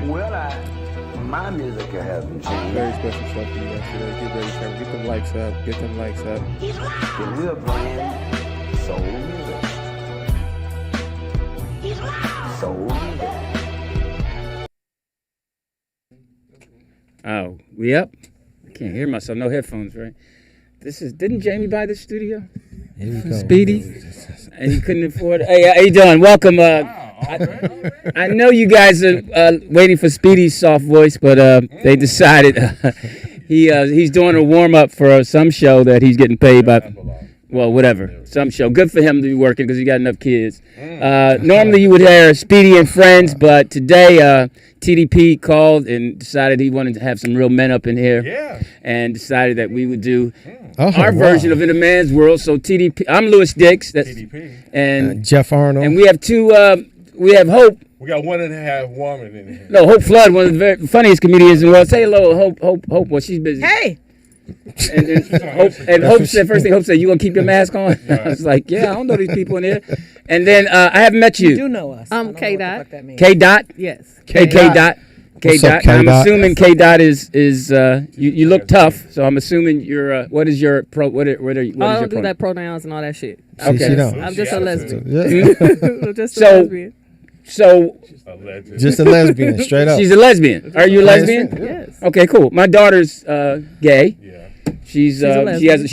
My music hasn't changed. Very special stuff for you guys today. Get ready, Trevor. Get them likes up. Get them likes up. We're playing soul music. Soul music. Oh, we up? I can't hear myself. No headphones, right? Didn't Jamie buy this studio? Here we go. Speedy? And he couldn't afford it. Hey, how you doing? Welcome. I know you guys are waiting for Speedy's soft voice, but they decided he's doing a warm-up for some show that he's getting paid by, well, whatever, some show. Good for him to be working because he got enough kids. Normally you would hear Speedy and Friends, but today TDP called and decided he wanted to have some real men up in here and decided that we would do our version of In a Man's World. So TDP, I'm Louis Dix. That's TDP. And Jeff Arnold. And we have two, we have Hope. We got 1.5 woman in here. No, Hope Flood, one of the very funniest comedians in the world. Say hello, Hope. Well, she's busy. Hey. And Hope said, first thing Hope said, you gonna keep your mask on? I was like, yeah, I don't know these people in here. And then I haven't met you. You do know us. I'm K Dot. K Dot? Yes. K Dot. K Dot. I'm assuming K Dot is you look tough, so I'm assuming you're what is your pro? What are you? I don't do that pronouns and all that shit. Okay. I'm just a lesbian. Yeah. Just a lesbian. So just a lesbian, straight up. She's a lesbian. Are you a lesbian? Yes. Okay, cool. My daughter's gay. Yeah. She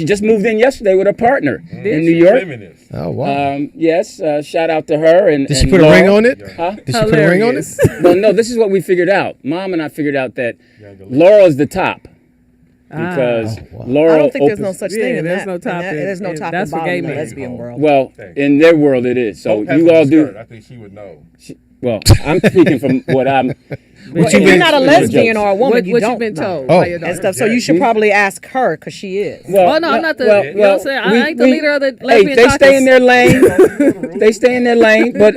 just moved in yesterday with her partner in New York. Feminist. Oh wow. Yes. Shout out to her and. Did she put a ring on it? Huh? Did she put a ring on it? No. This is what we figured out. Mom and I figured out that Laurel is the top. Because Laurel. I don't think there's no such thing in there's that. no top. There's no top that's and for gay bottom in the men. lesbian world. Well, in their world it is. So Hope has you a all do. skirt. I think she would know. Well, I'm speaking from what I'm. Well, if you're not a lesbian or a woman, What don't you been know. told by your daughter? And stuff. So you should probably ask her because she is. Well, no, I'm not the. You know what I'm saying? I ain't the leader of the lesbian. Hey, they stay in their lane. They stay in their lane. But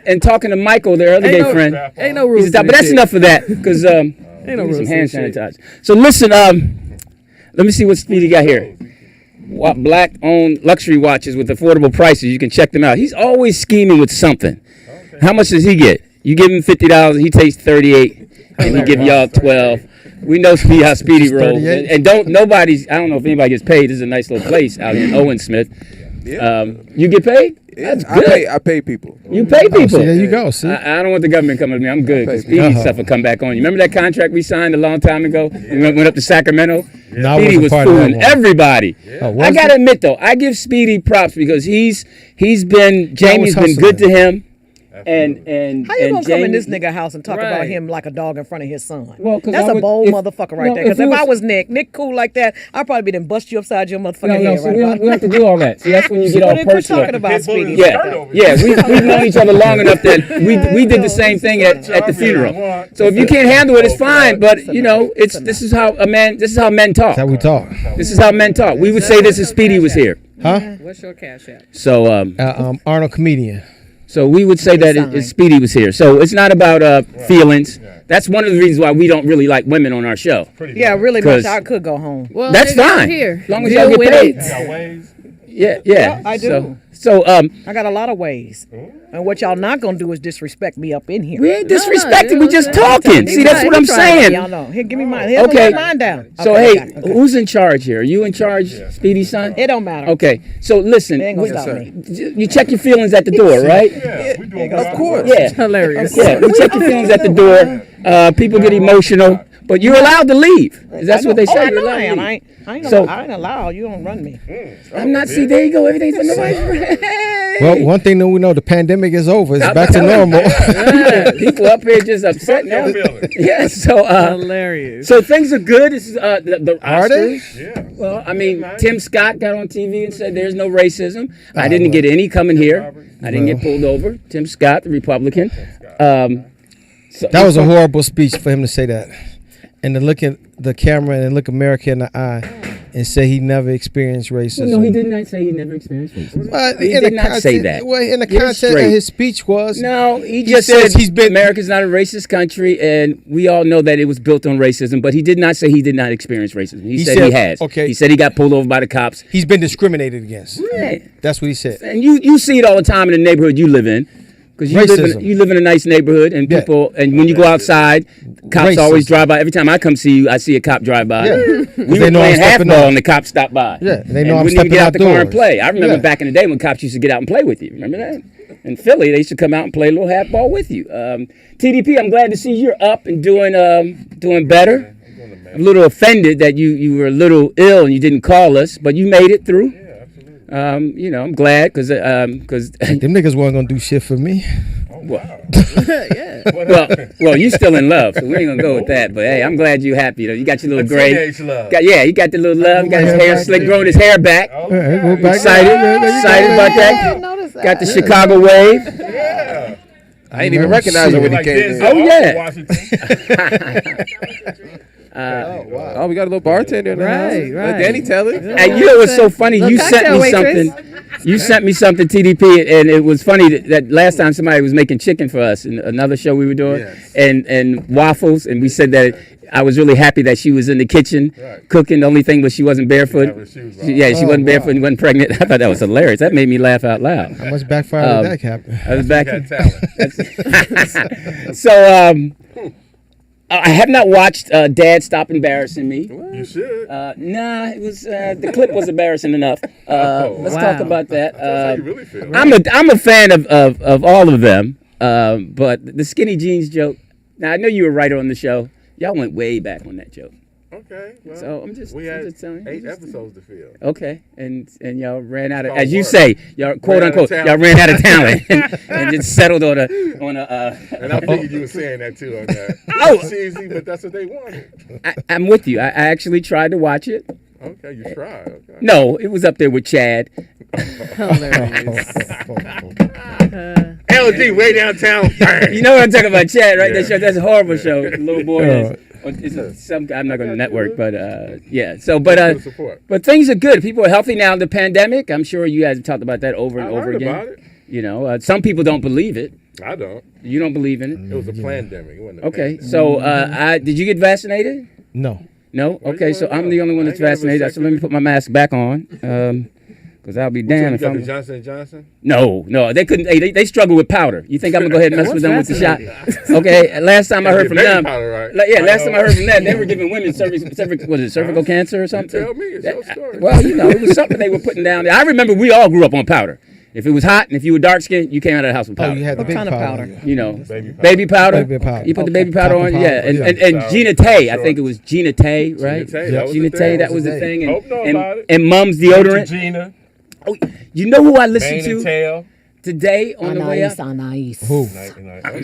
and talking to Michael, their other gay friend, ain't no rules. but that's enough of that because ain't no rules. some hand sanitizer. So listen, let me see what Speedy got here. Black-owned luxury watches with affordable prices. You can check them out. He's always scheming with something. Okay. How much does he get? You give him $50, he takes $38, and he give y'all $12. We know how Speedy rolls. And I don't know if anybody gets paid. This is a nice little place out here in Owensmith. Yeah. You get paid? Yeah, That's good. I pay people. You pay people. See, there you go. See, I don't want the government coming to me. I'm good. Speedy stuff will come back on you. Remember that contract we signed a long time ago? We went up to Sacramento. No, Speedy was fooling everybody. Yeah. I gotta admit though, I give Speedy props because Jamie's been good to him. And how you gonna come in this nigga house and talk about him like a dog in front of his son? Well, that's a bold motherfucker right there. Because if I was Nick cool like that, I'd probably done bust you upside your motherfucking head. So we don't have to do all that. See, that's when you get all personal. Talking about Speedy. Yeah. We've known each other long enough that we did the same thing at the funeral. So if you can't handle it, it's fine. But you know, this is how men talk. That's how we talk. This is how men talk. We would say this if Speedy was here. Huh? What's your cash app? So Arnold comedian. So we would say that if Speedy was here. So it's not about feelings. That's one of the reasons why we don't really like women on our show. Yeah, really much. I could go home. Well, that's fine. Here. As long as y'all get paid. Yeah, I do. So I got a lot of ways. And what y'all not gonna do is disrespect me up in here. We ain't disrespecting. We just talking. See, that's what I'm saying. Y'all know. Here, give me mine. Okay. Mine down. So hey, who's in charge here? Are you in charge, Speedy's son? It don't matter. Okay. So listen, It ain't gonna stop me. you check your feelings at the door, right? Yeah, we doing Of course. Yeah. Hilarious. Yeah, we check your feelings at the door. People get emotional, but you're allowed to leave. That's what they say. You're allowed to leave. I ain't allowed. You don't run me. I'm not. See, there you go. Everything's been nobody. Well, one thing that we know, the pandemic is over. It's back to normal. People up here just upset now. Yeah. So hilarious. So things are good. This is the Are they? Oscars. Yeah. Well, I mean, Tim Scott got on TV and said there's no racism. I didn't get any coming here. I didn't get pulled over. Tim Scott, the Republican. So that was a horrible speech for him to say that. And to look at the camera and look America in the eye and say he never experienced racism. Well, no, he did not say he never experienced racism. He did not say that. Well, in the context of his speech was... No, he just said America's not a racist country, and we all know that it was built on racism, but he did not say he did not experience racism. He said he has. Okay. He said he got pulled over by the cops. He's been discriminated against. Right. That's what he said. And you see it all the time in the neighborhood you live in. Because Racism. you live in a nice neighborhood, and Yeah. people, and when you go outside, cops Racism. always drive by. Every time I come see you, I see a cop drive by. Yeah. We They were know I'm playing stepping half ball, out. and the cops stopped by. Yeah, they And know I'm we didn't even stepping get out the car and outdoors. play. I remember Yeah. back in the day when cops used to get out and play with you. Remember that? In Philly, they used to come out and play a little half ball with you. TDP, I'm glad to see you're up and doing better. I'm a little offended that you were a little ill and you didn't call us, but you made it through. You know, I'm glad because Them niggas weren't gonna do shit for me. well, you still in love, so we ain't gonna go with that. But hey, I'm glad you happy though. You got your little gray. Teenage love. You got the little love. You got his hair slick, growing his hair back. Go back. Excited about that. Got the Chicago wave. Yeah. I didn't even recognize her when he Like came this. in. Oh, yeah. Washington. Oh, we got a little bartender in the house. Right, Let right. Danny tell it. And you know what's so funny? Little You sent cocktail me waitress. something. You sent me something, TDP, and it was funny that last time somebody was making chicken for us in another show we were doing, Yes. and waffles, and we said that I was really happy that she was in the kitchen Right. cooking. The only thing was she wasn't barefoot. Have her shoes on. She wasn't barefoot and wasn't pregnant. I thought that was hilarious. That made me laugh out loud. How much backfire did that happen? I was back. Got talent. So I have not watched Dad Stop Embarrassing Me. You should. Nah, it was the clip was embarrassing enough. Let's talk Wow. about that. That's how you really feel. I'm a fan of all of them, but the skinny jeans joke. Now I know you were a writer on the show. Y'all went way back on that joke. Okay. Well, So I'm just telling you. 8 episodes to fill. Okay, and y'all ran out of, called as you work. say, y'all quote Ran out of unquote, talent. y'all ran out of talent and just settled on a. And I figured you were saying that too on that. Oh. Cheesy, but that's what they wanted. I'm with you. I actually tried to watch it. Okay, you tried. Okay. No, it was up there with Chad. Hilarious. LG way downtown. You know what I'm talking about, Chad, right? That's a horrible show. The little boy is some. I'm not going to network, but yeah. So, Support. but things are good. People are healthy now in the pandemic. I'm sure you guys have talked about that over and I over heard again. about it. You know, some people don't believe it. I don't. You don't believe in it. It was a pandemic. It wasn't a Okay, pandemic. so did you get vaccinated? No. No. Okay, you so wanna I'm know? the only one I that's ain't got a vaccinated. So let me put my mask back on, because I'll be You damned if got the I'm. Johnson & Johnson? No, they couldn't. They struggle with powder. You think I'm gonna go ahead and mess with them with the shot? Okay. Last time I heard from Baby them, powder, right? last time I heard from them, they were giving women cervical cancer or something. Tell me, it's your story. Well, you know, it was something they were putting down there. I remember we all grew up on powder. If it was hot and if you were dark skinned, you came out of the house with Oh, powder. you had the What big kind of powder. powder? You know, Baby powder. baby powder. Baby powder. You put the Okay. baby powder on, Talcum yeah. powder, And, yeah. and, and So, Gina Tay, I short. think it was Gina Tay, right? Tay, that was Gina the Tay, thing. that was the thing. Hope know about it. And Mum's deodorant. Gina, Oh, you know who I listened Mane and to Tail. today on the way up? Anais. Who?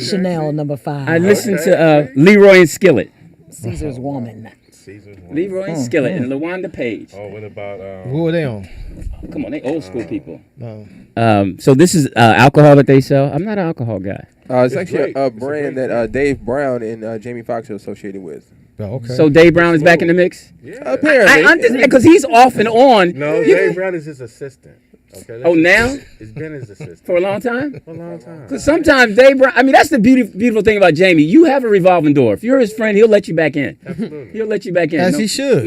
Chanel number 5. I listened to Leroy and Skillet. Caesar's Woman. Caesar's one. Leroy and Skillet and LaWanda Page. Oh, what about Who are they on? Come on, they old school people. No. So this is alcohol that they sell. I'm not an alcohol guy. It's It's actually great. a It's a brand great that Dave Brown and Jamie Foxx are associated with. Oh, okay. So Dave Brown is back in the mix? Yeah. Apparently. I understand because he's off and on. No, Dave Brown is his assistant. Okay. Oh, now? It's been his assistant For a long time? for a long time. Because sometimes Dave Brown, I mean, that's the beautiful thing about Jamie. You have a revolving door. If you're his friend, he'll let you back in. Absolutely. He'll let you back in. As he should.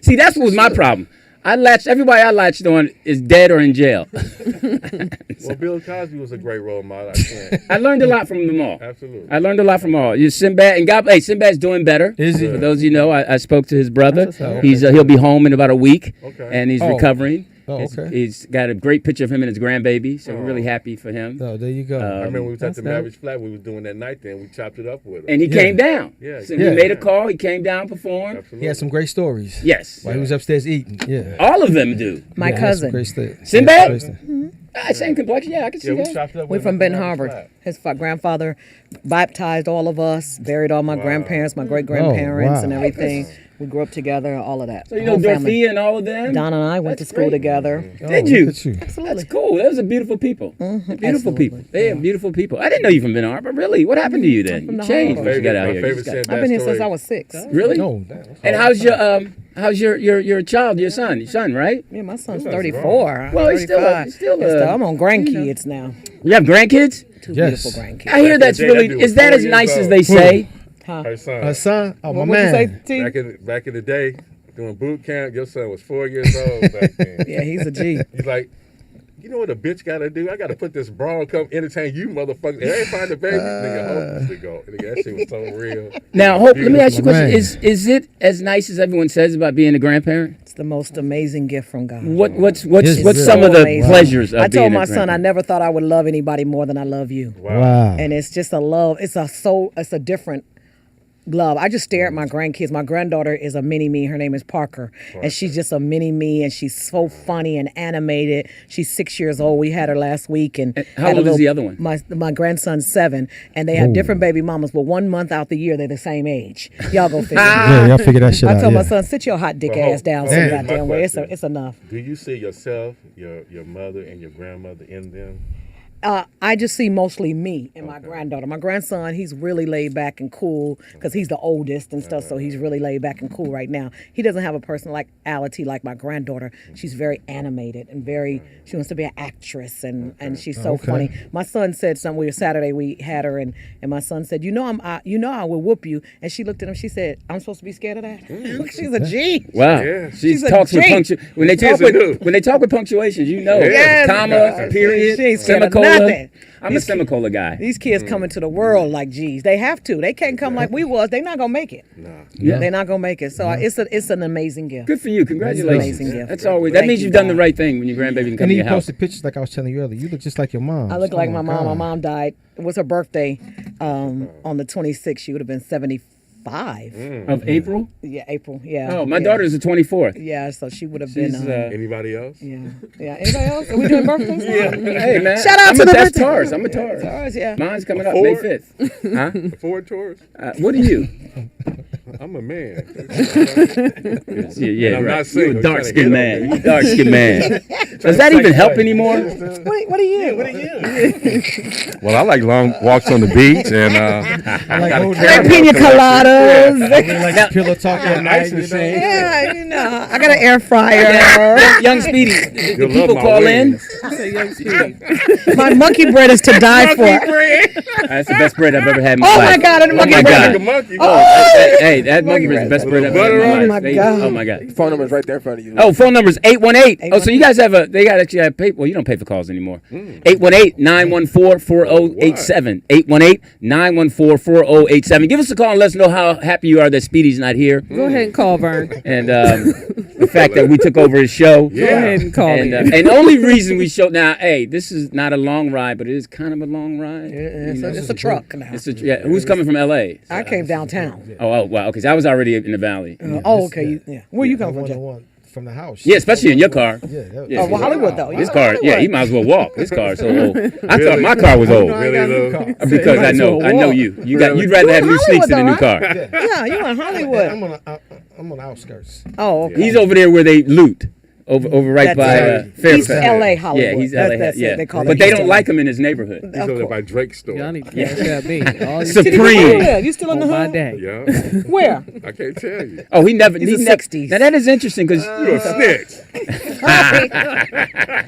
See, that's what was my problem. Everybody I latched on is dead or in jail. Well, Bill Cosby was a great role model. I can't. I learned a lot from them all. Absolutely. I learned a lot from all. You Sinbad and Sinbad's doing better. Is he? For those of you know, I spoke to his brother. That's what's up. He'll be home in about a week, Okay. and he's Oh. recovering. Oh, okay. He's got a great picture of him and his grandbaby, so we're really happy for him. Oh, there you go. I remember we was at the That's Marriage Flat. We was doing that night then. We chopped it up with him. And he Yeah. came down. Yeah. So Yeah. we made a call. He came down, performed. Absolutely. He had some great stories. Yes. While he was upstairs eating. Yeah. All of them do. My Yeah, he had some cousin. Great stories. Sinbad? Great stories. Same complexion. Yeah, I can see Yeah, we that. chopped it up We're with him from at the Benton Marriage Harbor. Flat. His grandfather baptized all of us, buried all my grandparents, my great grandparents, wow. and everything. We grew up together, all of that. So you The know whole family. Dorothea and all of them? Don and I went That's to school great. together. Did Oh, you? look at you. That's cool. Those are beautiful people. Beautiful Absolutely. people. They are beautiful people. I didn't know you from Benton Harbor. Really? What happened to you then? from You the changed Harbor. once you got out My here. You favorite just got- Sinbad I've been here since story. I was 6. Really? No. And how's your child, your son, right? Yeah, my son's That's 34. Well, he's still 35. I'm on grandkids now. You have grandkids? 2 Yes. beautiful grandkids. I hear that's Back in the day, really. that dude Is was that 4 as years nice as old. they say? Her son. Her son. Oh, my What'd man. you say, T? Back in the day, doing boot camp, your son was 4 years old back then. Yeah, he's a G. He's like, you know what a bitch gotta do? I gotta put this bra and come entertain you motherfuckers. Every find the baby, nigga, hope this nigga. Nigga, that shit was so real. Now, Hope, let me ask you a question. Man. Is it as nice as everyone says about being a grandparent? It's the most amazing gift from God. What's It's some of the amazing. pleasures of I being told a my son I grandparent? never thought I would love anybody more than I love you. Wow. And it's just a love. It's a different love. I just stare at my grandkids. My granddaughter is a mini me. Her name is Parker. And she's just a mini me, and she's so funny and animated. She's 6 years old. We had her last week. And how old is the other one? My grandson's 7. And they have different baby mamas, but 1 month out the year, they're the same age. Y'all go figure it out. Yeah, y'all figure that shit I out. told my Yeah. son, sit your hot dick Well, ass down Hope, some my goddamn way. question. It's enough. Do you see yourself, your mother, and your grandmother in them? I just see mostly me and my granddaughter. My grandson, he's really laid back and cool because he's the oldest and stuff, so he's really laid back and cool right now. He doesn't have a personality like my granddaughter. She's very animated and she wants to be an actress, and she's so funny. My son said something, Saturday we had her, and my son said, I will whoop you. And she looked at him, she said, I'm supposed to be scared of that? She's a G. Wow. Yeah. She She's a talks with G. punctuation. When they talk with punctuations, you know. Yes. Comma, period, She ain't scared of semicolon. nothing. I'm a semicolon guy. These kids come into the world like G's. They have to. They can't come like we was. They're not gonna make it. Yeah. They're not gonna make it. So it's an amazing gift. Good for you. Congratulations. amazing gift. That's always. That Thank means you, you've done the God. right thing when your grandbaby can come And to then you your house. posted pictures like I was telling you earlier. You look just like your mom. I look like my mom. God. My mom died. It was her birthday on the 26th. She would have been 75. Of April? Yeah, April. Yeah. Oh, my yeah. daughter's the 24th. Yeah, so she would have She's, been. Anybody else? Yeah. Anybody else? Are we doing birthdays? Hey, man. Shout out I'm to a, the that's birthday. Taurus. I'm a Taurus. Taurus, yeah. Mine's coming up Ford? May 5th. Huh? Ford Taurus? What are you? I'm a man. Yeah, I'm right. not single. You're a dark Trying to skinned hit man. on You're a dark skinned man. Does that even help anymore? What are you? Well, I like long walks on the beach, and I like old Like pina coladas. like pillow talk at night. ice machine. Yeah, I got an air fryer. Young Speedy, do You'll love people my call in? wings. My monkey bread is to die for. That's the best bread I've ever had in my Oh life. my God, and Oh monkey my bread. God. Like a monkey. Hey, that monkey bread is the best bread I've ever had in my life. Oh my God. Oh my God. Phone number's right there in front of you. Oh, phone number is 818. Oh, so you guys actually have pay. Well, you don't pay for calls anymore. 818-914-4087. 818-914-4087. Give us a call and let us know how happy you are that Speedy's not here. Go ahead and call Vern. And the fact that we took over his show. Go ahead and call And, him. and the only reation we showed now, hey, this is not a long ride, but it is kind of a long ride. It's a truck now. Who's coming from L.A.? I came downtown. Oh, wow. Okay, so I was already in the valley. Okay. Yeah. Where you come from, One Jeff? on one from the house. Yeah, especially in your car. Yeah. That, Yeah. Well, Hollywood though. His You car, know yeah, he Hollywood. might as well walk. His car's so old. I thought my car was old Really, though? because I know you. You'd rather have new sneaks than a new car. Yeah, you in Hollywood. I'm on the outskirts. Oh, okay. He's over there where they loot. Over right That's by it. Fairfax. East LA Hollywood. Yeah, he's LA. That's yeah, it. They call but it they East don't LA. like him in his neighborhood. He's over there by Drake's store. Y'all need to cash out me. All you Supreme. Yeah, you still in the on my hood? day. Yeah, Where? I can't tell you. Oh, he never. He's he the never- 60s. Now that is interesting because You a snitch.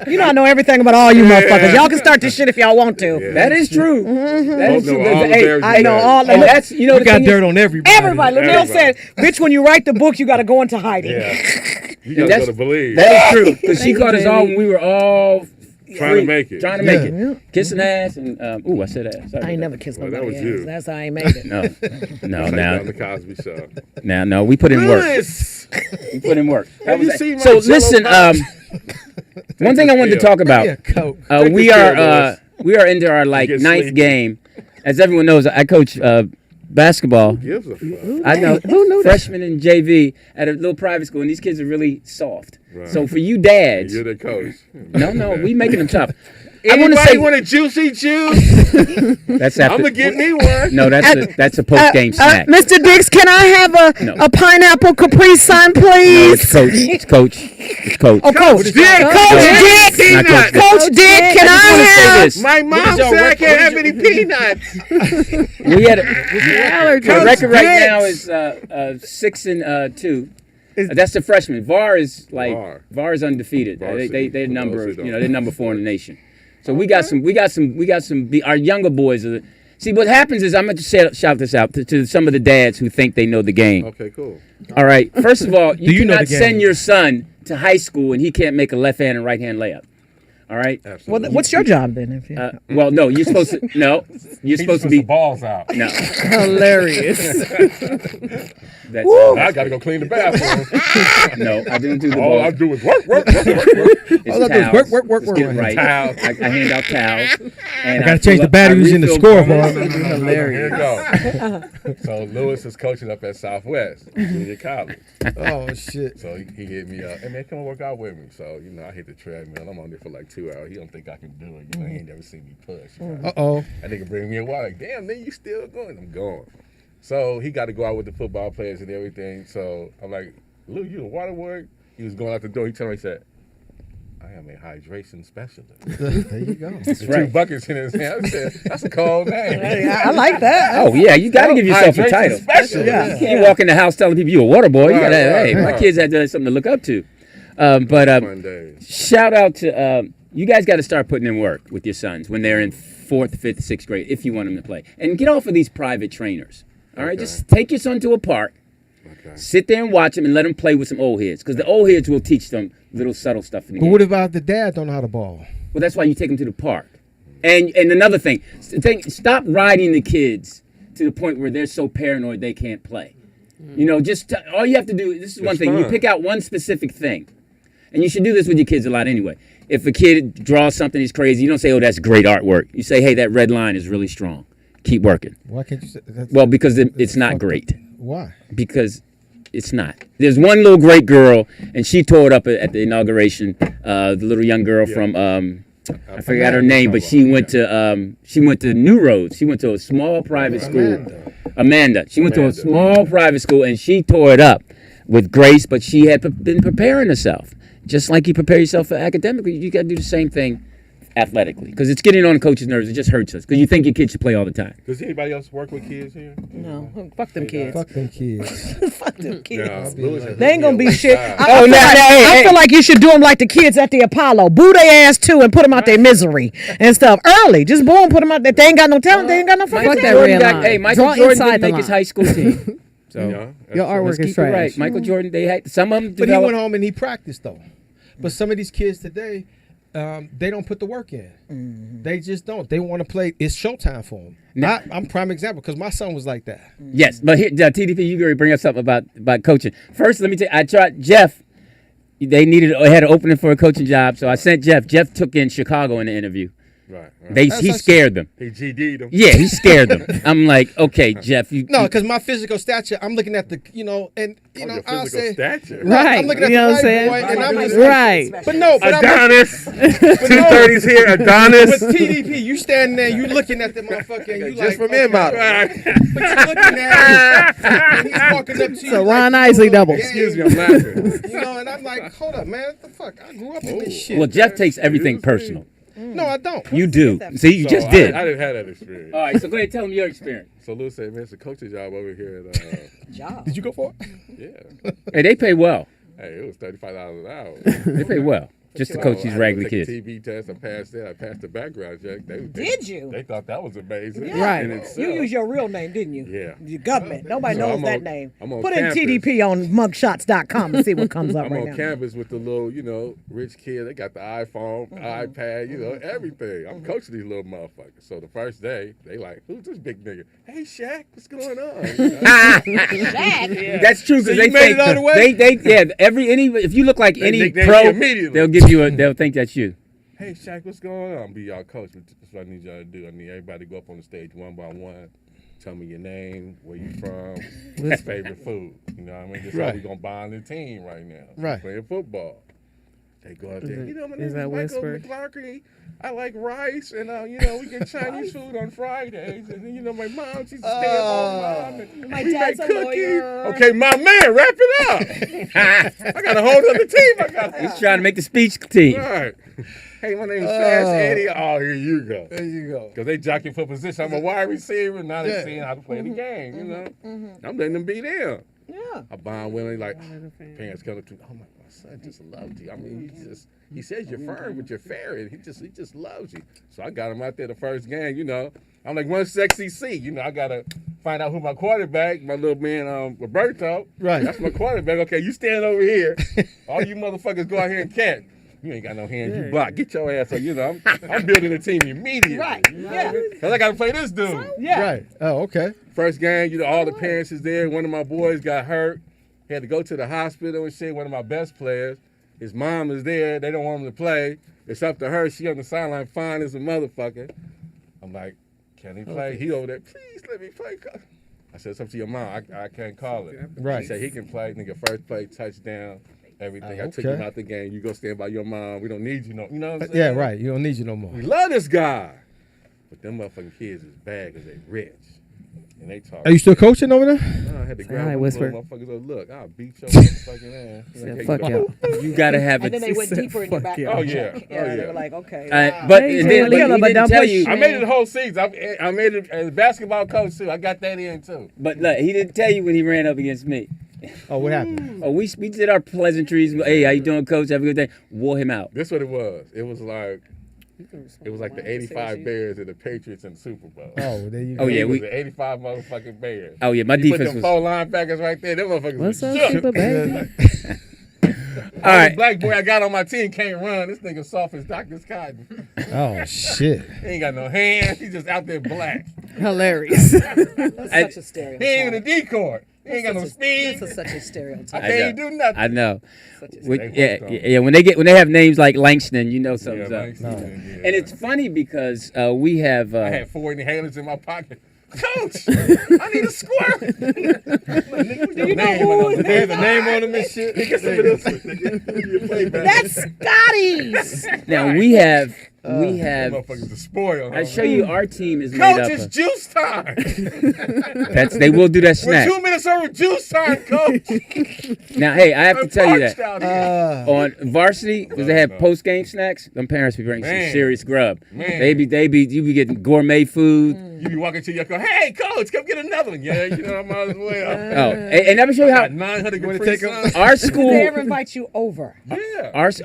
You know I know everything about all you motherfuckers. Y'all can start this shit if y'all want to. Yeah. that is true. That is Both true. know all the Hey, Bears I know you all. and Look, that's the You got thing is- dirt on everybody. everybody. Liddell said, "Bitch, when you write the book, you got to go into hiding." Yeah. You And gotta go to believe. That is true because she Thank caught you, us all Jamie. when we were all Trying to make it. Trying to make Yeah. it. Kissing ass and I said ass. Sorry I ain't about never kissed Well, that nobody was you. else. That's how I ain't made it. that. No, Like now, on the Cosby Show. no, we put in work. Lewis! We put in work. That Have you was- seen my so Jell-O listen, pop? one thing I wanted to talk about. Yeah, Coke. Take We this are care, we are into our like get ninth sleepy. game. As everyone knows, I coach basketball. Gives a fuck. I know Who knew that? freshman in JV at a little private school, and these kids are really soft. Right. So for you dads, You're the coach. no, we making them tough. I want Anybody to say want a juicy juice? that's I'm after. gonna get me one. No, that's a post game snack. Mr. Dix, can I have No. a pineapple Capri Sun, No, please? it's coach. It's coach. It's coach. Oh, Coach Dick. Coach Dick. Not Coach Dick. Coach Dick, can I I just have? want to say this. My What mom is y'all said I rec- can't have what any peanuts. We had Allergies. the record right Dix. now is 6-2. That's the freshman. VAR is like VAR is undefeated. Varsity. They're number Varsity. they're number 4 in the nation. So we got some our younger boys are. See what happens is I'm gonna just shout this out to some of the dads who think they know the game. Okay, cool. All right. First of all, you you know cannot the game? send your son to high school and he can't make a left hand and right hand layup. All right. Absolutely. What's your job then? If you, Well, no, you're supposed to. No, you're supposed to be. the balls out. No, Hilarious. that's, I gotta go clean the bathroom. no, I didn't do the All I balls. do is work. It's All I do is towels. work. Let's get it right. Towels. I hand out towels. And I gotta change fill the up- batteries I in the refill scoreboard. bottles. Here you go. So Lewis is coaching up at Southwest Junior College. Oh shit. So he hit me up. Hey man, come and work out with me. So I hit the treadmill. I'm on there for like 2 hours. He don't think I can do it. He ain't never seen me push. Uh-oh. That nigga bring me a while. Like, damn, nigga, you still going? I'm going. So he got to go out with the football players and everything. So I'm like, Lou, you a water boy? He was going out the door. He told me, he said, I am a hydration specialist. There you go. That's 2 right. buckets in his hand. I said, that's a cold name. I like that. Oh yeah, you got to give yourself a Hydration title. specialist. Yeah. You can't walk in the house telling people you're a water boy. You Right, gotta, hey, right, my right. kids had something to look up to. But Fun days. shout out to you guys. Got to start putting in work with your sons when they're in 4th, 5th, 6th grade if you want them to play, and get off of these private trainers. All right, Okay. just take your son to a park, Okay. sit there and watch him, and let him play with some old heads because the old heads will teach them little subtle stuff in the But game. what about the dad don't know how to ball? Well, that's why you take them to the park. And another thing, stop riding the kids to the point where they're so paranoid they can't play. You know, just all you have to do. This is one It's thing. You fun. pick out one specific thing, and you should do this with your kids a lot anyway. If a kid draws something he's crazy, you don't say, "Oh, that's great artwork." You say, "Hey, that red line is really strong. Keep working." Why can't you say that's Well, because it's not great. Why? Because it's not. There's one little great girl, and she tore it up at the inauguration. The little young girl from I forgot her name, but she went to New Roads. She went to a small private school. Amanda. She went to a small private school, and she tore it up with grace. But she had been preparing herself, just like you prepare yourself for academically. You got to do the same thing athletically, because it's getting on the coach's nerves. It just hurts us because you think your kid should play all the time. Does anybody else work with kids here? No, fuck them kids. Fuck them kids. Fuck them kids. No, Lewis has They ain't gonna hit me be up shit. one time. I feel like, I hey. feel like you should do them like the kids at the Apollo. Boo their ass too and put them out their misery and stuff early. Just boom, put them out. If they ain't got no talent, they ain't got no fucking Fuck that talent. red line. Hey, Michael Draw Jordan inside didn't the make his line. high school team. So Yeah, that's Your true. artwork let's is keep it trash. right. Michael Jordan, they had some of them. But he developed- went home and he practiced though. But some of these kids today, they don't put the work in. They just don't. They want to play. It's showtime for them. Now- I'm prime example because my son was like that. Yes, but here, TDP, you already bring up something about coaching. First, let me tell you, I tried Jeff. They had an opening for a coaching job, so I sent Jeff. Jeff took in Chicago in the interview. Right. He scared them. He GD'd him. Yeah, he scared them. I'm like, okay, Jeff, you. No, because my physical stature, I'm looking at the, and Your I'll physical say, stature. Right. I'm looking at You know the what I'm white boy, saying? and I'm just Right. But no, but I'm Adonis. 230s here, Adonis. But TDP, you standing there, you looking at the motherfucker, and you Just like, for men model. but you looking at him, and he's walking up to you. So like, Ron Isley double. Excuse me, I'm laughing. And I'm like, hold up, man, what the fuck? I grew up in this shit. Well, Jeff takes everything personal. No, I don't. You do. See, you So just did. I didn't have that experience. All right, so go ahead, tell them your experience. So Lou said, man, it's a coaching job over here at, Job. Did you go for it? yeah. Hey, they pay well. Hey, it was $35 an hour. They pay well. Just to coach these I raggedy took a kids. TB test. I passed that. I passed the background check. Did you? They thought that was amazing. Yeah. Right. In itself. You use your real name, didn't you? Yeah. Your government. Nobody So knows I'm that on- name. I'm on Put in campus. TDP on mugshots.com and see what comes up I'm right on now. campus with the little, rich kid. They got the iPhone, iPad, everything. I'm coaching these little motherfuckers. So the first day, they like, who's this big nigga? Hey, Shaq, what's going on? That's true because So they you made think it all the way? if you look like They any nickname pro, me immediately. they'll give you they'll think that's you. Hey, Shaq, what's going on? Be y'all coach. That's what I need y'all to do. I need everybody to go up on the stage one by one. Tell me your name, where you from, your favorite food. You know what I mean? This is how Right. we going to bond the team right now. Right. Playing football. They go out there. My name is that Michael whisper? McClarky. I like rice, and we get Chinese food on Fridays. And then, my mom, she's a stay-at-home mom. And My we dad's make a cookies. lawyer. Okay, my man, wrap it up. I got a whole other team. I got He's trying to make the speech team. Right. Hey, my name is Fast Eddie. Oh, here you go. There you go. Because they jockeying for position. I'm a wide receiver. Now they're Yeah. seeing how to play the game, I'm letting them be them. Yeah. I bond with them. Like, parents come up to me, oh, my son just loves you. I mean, he says you're firm, but you're fair. And he just loves you. So I got him out there the first game, I'm like one sexy C. I got to find out who my quarterback, my little man, Roberto. Right. That's my quarterback. Okay, you stand over here. All you motherfuckers go out here and catch. You ain't got no hands. You block. Get your ass up. You know, I'm building a team immediately. Right. You know Yeah. what I mean? 'Cause I got to play this dude. Yeah. Right. Oh, okay. First game, you know, all the parents is there. One of my boys got hurt. He had to go to the hospital and shit. One of my best players. His mom is there. They don't want him to play. It's up to her. She on the sideline fine as a motherfucker. I'm like, can he play? He over there, please let me play. I said, it's up to your mom. I can't call it. Right. He said he can play. Nigga, first play, touchdown, everything. I took okay. him out the game. You go stand by your mom. We don't need you no. You know what I'm saying? Yeah, right. You don't need you no more. We love this guy. But them motherfucking kids is bad because they rich. And they talk. Are you still coaching over there? I had to grab Hi, one whisper. of those motherfuckers. Oh, look, I'll beat your motherfucking ass. Said, Like, fuck hey, y'all. You gotta have And then it. they went said, deeper in your "Fuck back. yeah." Oh, yeah. They Oh, were yeah. like, okay. But Hey, then, Taylor, but he but didn't don't tell push you. I made it the whole season. I made it as a basketball coach too. I got that in too. But look, he didn't tell you when he ran up against me. Oh, what happened? Oh, we did our pleasantries. Hey, how you doing, coach? Have a good day. Wore him out. This what it was. It was like the 85 Bears and the Patriots in the Super Bowl. Oh, there you go. Oh, yeah, It was we- the 85 motherfucking Bears. Oh yeah, my You put defense them was. four linebackers right there. Them motherfuckers What's was up, shook. super baby? All right. Black boy I got on my team can't run. This nigga soft as Dr. Cotton. Oh, shit. He ain't got no hands. He just out there black. Hilarious. That's such a stereotype. He ain't even a decoy. He ain't got no speed. This is such a I stereotype. can't do nothing. I know. Such a When- They yeah. When they have names like Langston, you know something's up. Langston, yeah. And it's funny because we have. I had 4 inhalers in my pocket. Coach, I need a squirt. Do you know who They have the name on them and shit. That's Scotty's. now we have. Motherfuckers are spoiled. I show you our team is made Coach, up. it's Of, juice time. they will do that We're snack. 2 minutes over juice time, coach. Now, hey, I have to I'm tell you parched that. out here. On varsity, because they have no. post game snacks, them parents be bringing some Man. serious grub. Man. You be getting gourmet food. You be walking to your car, hey, coach, come get another one. Yeah, you know, I might as well. Oh, and let me show you how Got 900 wanna Capri take 'em? Suns. our They school. ever invite you over? Yeah. Yeah. it's a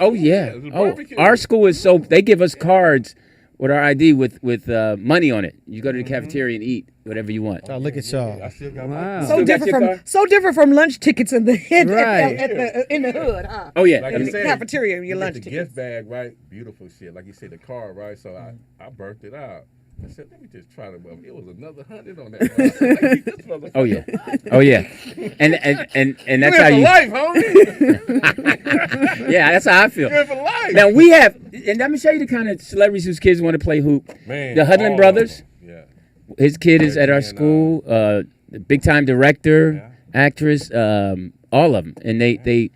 Oh, barbecue. our school is so they give us cards with our ID with money on it. You go to the cafeteria and eat whatever you want. Oh, look at I y'all. still got Wow. my So Still got different your from car? lunch tickets in the Right. in the hood, huh? Oh yeah. Like I you mean, said, Cafeteria, your you lunch get the tickets. gift bag, right? Beautiful shit. Like you said, the car, right? So I burnt it out. I said, let me just try to. It was another 100 on that. One. I said, like, this motherfucker. oh yeah. Oh yeah. And that's how Live for you. life, homie. Yeah, that's how I feel. Live for life. Now we have, and let me show you the kind of celebrities whose kids want to play hoop. Man, The Hudlin all brothers. of them. Yeah. His kid is at our And, school. The big time director, actress, all of them, and they.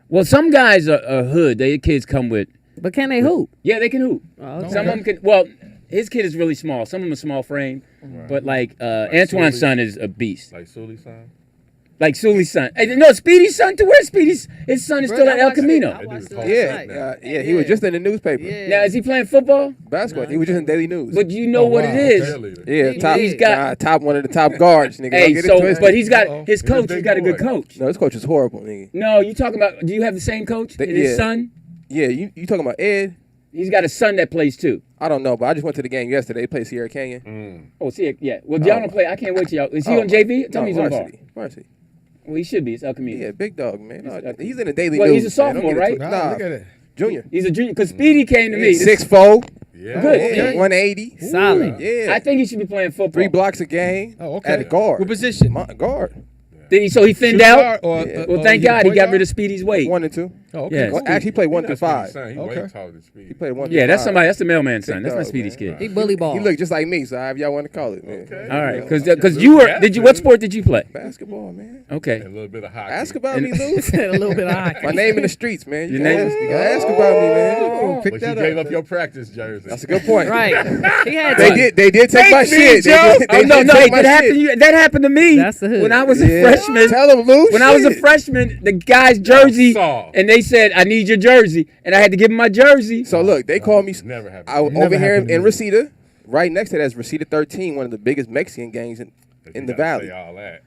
Well, some guys are hood. Their kids come with. But can they hoop? Yeah, they can hoop. Oh, okay. Some of them can. Well, his kid is really small. Some of them are small frame, but like Antoine's Sully's- son is a beast. Like Sully's son. Like Sully's son. Hey, no, Speedy's son too. Where's Speedy's? His son is still at El Camino. That dude's tall Yeah, as fuck now. he was just in the newspaper. Now is he playing football? Basketball. He was just in Daily News. But you know what wow. it is. Cheerleader. Yeah, top. he's got- top one of the top guards, nigga. Don't Hey, get it so twisted. but he's got Uh-oh. his coach. big He's got a good boy. coach. No, his coach is horrible, nigga. No, you talking about? Do you have the same coach? And his Yeah. son? Yeah, you talking about Ed? He's got a son that plays too. I don't know, but I just went to the game yesterday. They played Sierra Canyon. Oh, see, yeah. Well, y'all don't play. I can't wait till y'all. Is he on JV? Tell me he's on bar. Varsity. Well, he should be. It's El Camino. Yeah, big dog, man. No, okay. he's in the Daily Well, News. he's a man. Don't sophomore, get it right? twisted. Nah, Nah, look at it. junior. He's a junior. Because Speedy came to me. 6'4", Yeah. Good. yeah, 180. Solid. Yeah, I think he should be playing football. 3 blocks a game. Oh, okay. At a guard. What position? Guard. So he thinned Shooting out. guard or, Yeah. Well, thank God he got rid of Speedy's weight. 1 and 2. Oh, okay. Yes. cool. Actually, he played 1 through That's Speedy's 5. son. He Okay. way taller than Speedy. He played 1 Yeah, through that's 5. somebody. That's the mailman's son. Big That's not dog, Speedy's man. kid. He bully ball. He looked just like me, so however y'all want to call it, man. Okay. All right, because you were. Did you? What sport did you play? Basketball, man. Okay. And a little bit of hockey. Ask about me, Lou. a little bit high. My name in the streets, man. You Your can name? ask, you can ask about me, man. Oh, pick But you that gave up. up your practice jersey. That's a good point. Right. He had They to. did take my me, shit. Joe. Oh no, did no, take my that happened. shit. That happened to me. That's the hood. When I was a Yeah. freshman. Tell him, Lou. When I was a shit. freshman, the guy's jersey, saw. and they said, "I need your jersey," and I had to give him my jersey. So look, they called me. Never happened. I was Never over here happened to in me. Reseda. Right next to that's Reseda 13, one of the biggest Mexican gangs in the valley. Say all that.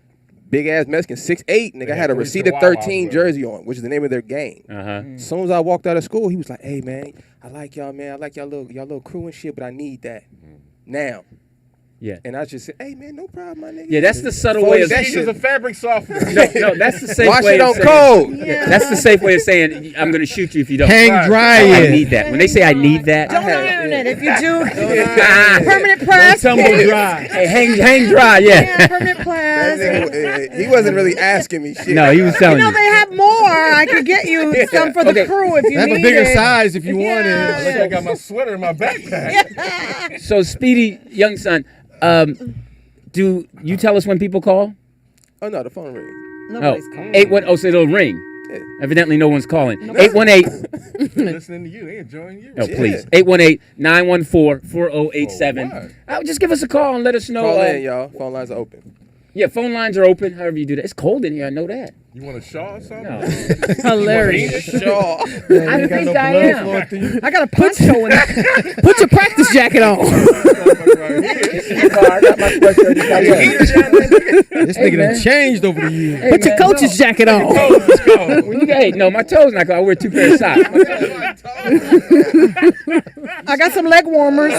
Big ass Mexican, 6'8", nigga. They I had had a three Reseda Chihuahuas 13 with jersey on, which is the name of their gang. Uh-huh. As soon as I walked out of school, he was like, "Hey man, I like y'all, man. I like y'all little crew and shit, but I need that now." Yeah. And I just said, "Hey man, no problem, my nigga." Yeah, that's the subtle way of that He's shit. a fabric softener. No, that's the safe Wash way it of on saying. cold. That's the safe way of saying I'm going to shoot you if you don't. Hang dry I it. need that. When they say I need that, Don't iron it. If you do, Ah. permanent press. Tumble dry. hey, hang dry, Yeah, yeah. permanent That press. nigga, he wasn't really asking me shit. No, he was telling You know you. they have more. I could get you some for the Okay. crew if you They have need a bigger it. size if you want Yeah. it. I got my sweater in my backpack. So, Speedy, young son, do you tell us when people call? Oh no, the phone ring. Nobody's calling. 818. Oh, so it'll ring. Yeah. Evidently, no one's calling. 818. Listening to you, they enjoying you. No, please. 818-914-4087. Oh, what? Just give us a call and let us know. Call in, y'all. Phone lines are open. Yeah, phone lines are open. However you do that. It's cold in here. I know that. You want a shawl or something? No. Hilarious. Sure. I think I am. I got a poncho in it. Put your practice jacket on. I got my sweatshirt. This nigga man. done changed over the years. Put your coach's jacket on. When you got, hey, no, my toes not cold. I wear 2 pairs of socks. I got some leg warmers.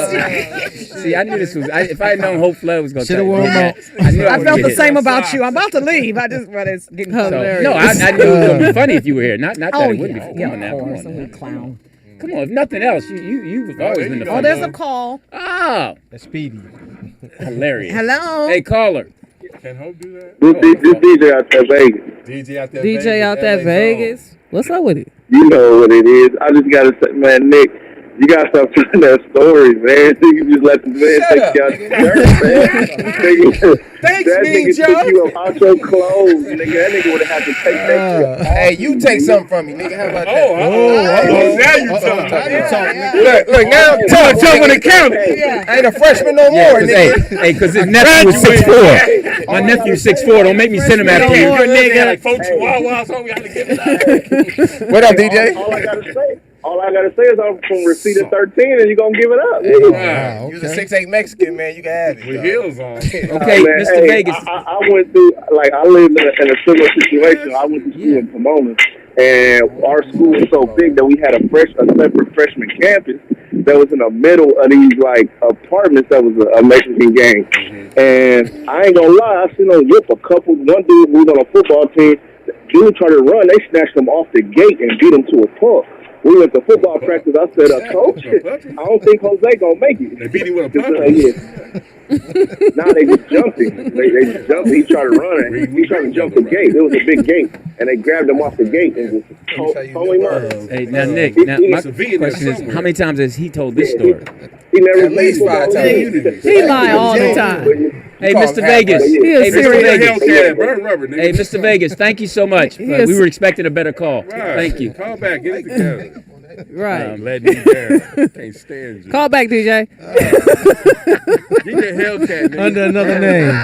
See, I knew this was. If I had known Hope Flood was going to Shoulda tell worn you them that, I knew I would felt get the hit. same about you. I'm about to leave. I just, but it's getting cold. So, Hilarious. no, I knew it was going to be funny if you were here. Not that Oh it wouldn't yeah, be. yeah, Come on now. of Come course. on I'm now. a clown. Come on. If nothing else, you've always been the Oh, funny there's a one. call. Ah, That's Speedy. hilarious. Hello. Hey, caller. Can Hope do that? This DJ out there Vegas. DJ out there. DJ out there LA Vegas. What's up with it? You know what it is. I just gotta say, man, Nick, you gotta stop telling that story, man. You just let the man Shut take up, you out the dirt, man. Thanks, That Mean nigga Joe. took you up out your clothes, nigga. That nigga would have had to take that. Hey, you take something from me, nigga. How about that? Now you talking. Look, now I'm talking when it counts. I ain't a freshman no Yeah, more, cause, nigga. hey, because his nephew was 6'4". My nephew's 6'4". Don't make me send him after you. Like folks Wawa, so we got to give it up. What up, DJ? All I gotta say is I'm from receipt of 13, and you gonna give it up. Wow. You was a 6'8" Mexican, man. You can have it. With dog. heels on. Okay, Man, Mr. hey, Vegas. I went through, like, I lived in a similar situation. I went to school in Pomona, and our school was so big that we had a separate freshman campus that was in the middle of these, like, apartments that was a Mexican gang. And I ain't gonna lie, I seen them whip a couple. One dude who was on a football team, dude tried to run, they snatched him off the gate and beat him to a pulp. We went to football practice. I said, Coach, I don't think Jose gonna make it. They beat him with a Just, punch. yeah. Nah, they just jumped him. They just jumped him. He tried to run it. He tried to jump the gate. It was a big gate, and they grabbed him off the gate and just told him up. Hey, now Nick. He- Now he- my It's a V in there question is, somewhere. how many times has he told this story? He never At least 5 times. He lie all the time. Hey, call Mr. him Vegas. halfway. He a Hey, Mr. serious- Vegas. Hellcat, burn rubber, nigga. Hey, Mr. Vegas. Thank you so much. He is- We were expecting a better call. Right. Thank you. Call back. Get it together. Right. I'm letting you down. Can't stand you. Call back, DJ. Get your Hellcat, nigga. Under another name.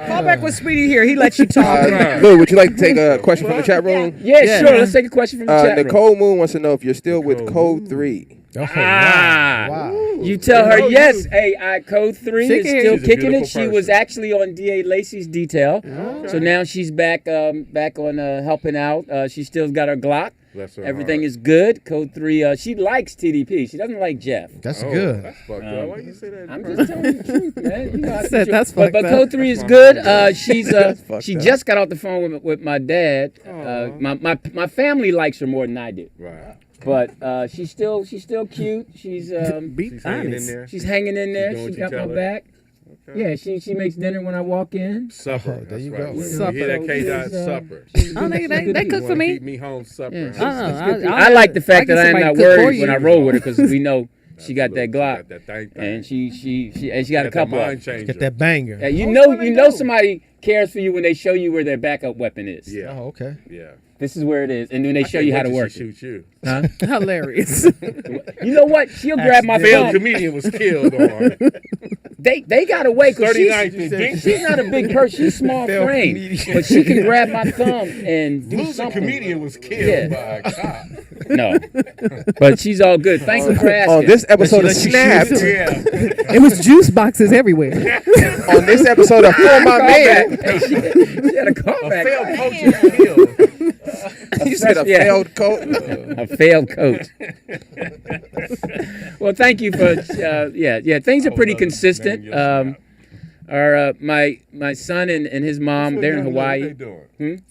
Call back with Speedy here. He lets you talk. Lou, would you like to take a question from the chat room? Yeah, Yeah. sure. Let's take a question from the chat room. Nicole Moon wants to know if you're still with Code 3. Ah, Wow. you tell her No, yes. you- Hey, Code 3 She is can hear still you. She's a kicking it. beautiful She was person. actually on DA Lacey's detail, so now she's back on helping out. She still got her Glock. Bless her Everything heart. is good. Code 3. She likes TDP. She doesn't like Jeff. That's Oh, good. That's fucked up. Why you say that? I'm just telling you the truth, man. You know, I Said you- that's but fucked up. Code 3 is good. She's fucked she up. just got off the phone with my dad. My family likes her more than I do. Right. But she's still cute. She's She's hanging in honest. there. she's hanging in there. She's doing She what got you my tell her. back. Yeah, she makes dinner when I walk in. Supper. there you That's right. go. You Supper. hear that K-Dot? She's, Supper. Oh, they cook for me. Keep me home supper. Yeah. huh? I like the fact that I am get not somebody to cook for worried you. when I roll with her because we know she got that Glock Got that thing. and she got a Got that couple of mind them. changer. Get that banger. Yeah, you know somebody cares for you when they show you where their backup weapon is. Yeah. Oh, okay. Yeah. This is where it is, and then they show you how to work She it. shoot you. Huh? Hilarious. You know what? She'll grab my Failed thumb. comedian was killed on. They got away because 39th and Dinky. she's not a big person. She's small Failed frame, comedian. but she can grab my thumb and do Losing something. comedian was killed Yeah. by a cop. No, but she's all good. Thanks for asking. On this episode of let you Snapped, shoot Yeah. It was juice boxes everywhere. on this episode of For My Man, Hey, she had a A callback. failed coach is killed. you said a Yeah. failed coach. A failed coach. Well, thank you for yeah. Things are pretty consistent. My son and his mom, they're in Hawaii. What they doing?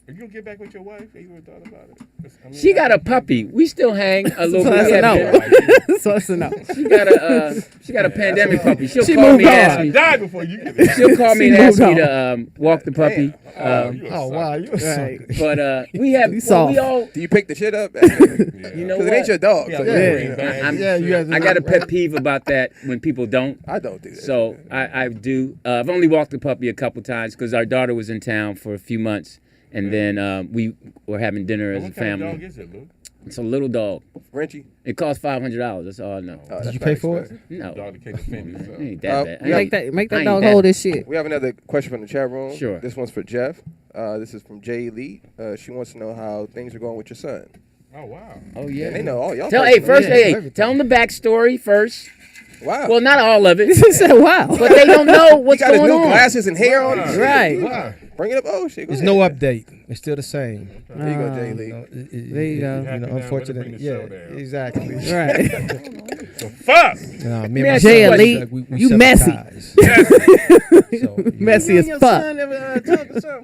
Are you gonna get back with your wife? Have you ever thought about it? I mean, She got a puppy. We still hang a little So bit. that's We a have no. been- So that's a no. She got a pandemic puppy. She'll She call moved me and ask on. me. Die before you get there. She'll call me She and ask moved me to walk the puppy. Oh wow, you're Right. so But we have You well, we soft. all. Do you pick the shit up? You know Because what? it ain't your dog. Yeah, So Yeah. yeah, you have to I got a pet peeve about that when people don't. I don't do that. So I do. I've only walked the puppy a couple times because our daughter was in town for a few months, and then we were having dinner as a What kind of family. dog is it, Luke? It's a little dog. Frenchie. It costs $500. That's all I know. Oh, Did that's you not pay for it? expensive. No, Dog that can't defend it himself. ain't that bad. Make I that ain't dog that- hold his shit. We have another question from the chat room. Sure. This one's for Jeff. This is from Jay Lee. She wants to know how things are going with your son. Oh wow. Oh yeah. And they know all y'all. Hey, first, Yeah, hey, everything. tell them the backstory first. Wow. Well, not all of it, He said, wow. but they don't know he what's got his going new on. glasses and hair on. Right. Wow. Bring it up. Oh shit. Go There's ahead. no update. It's still the same. There you go, Jay Lee. There you go. You know, Happy now, unfortunately, better yeah, bring the show down. exactly. Right. So fuck. No, me Let and me my ask son, you a we you severed messy. ties. So, Messy as fuck.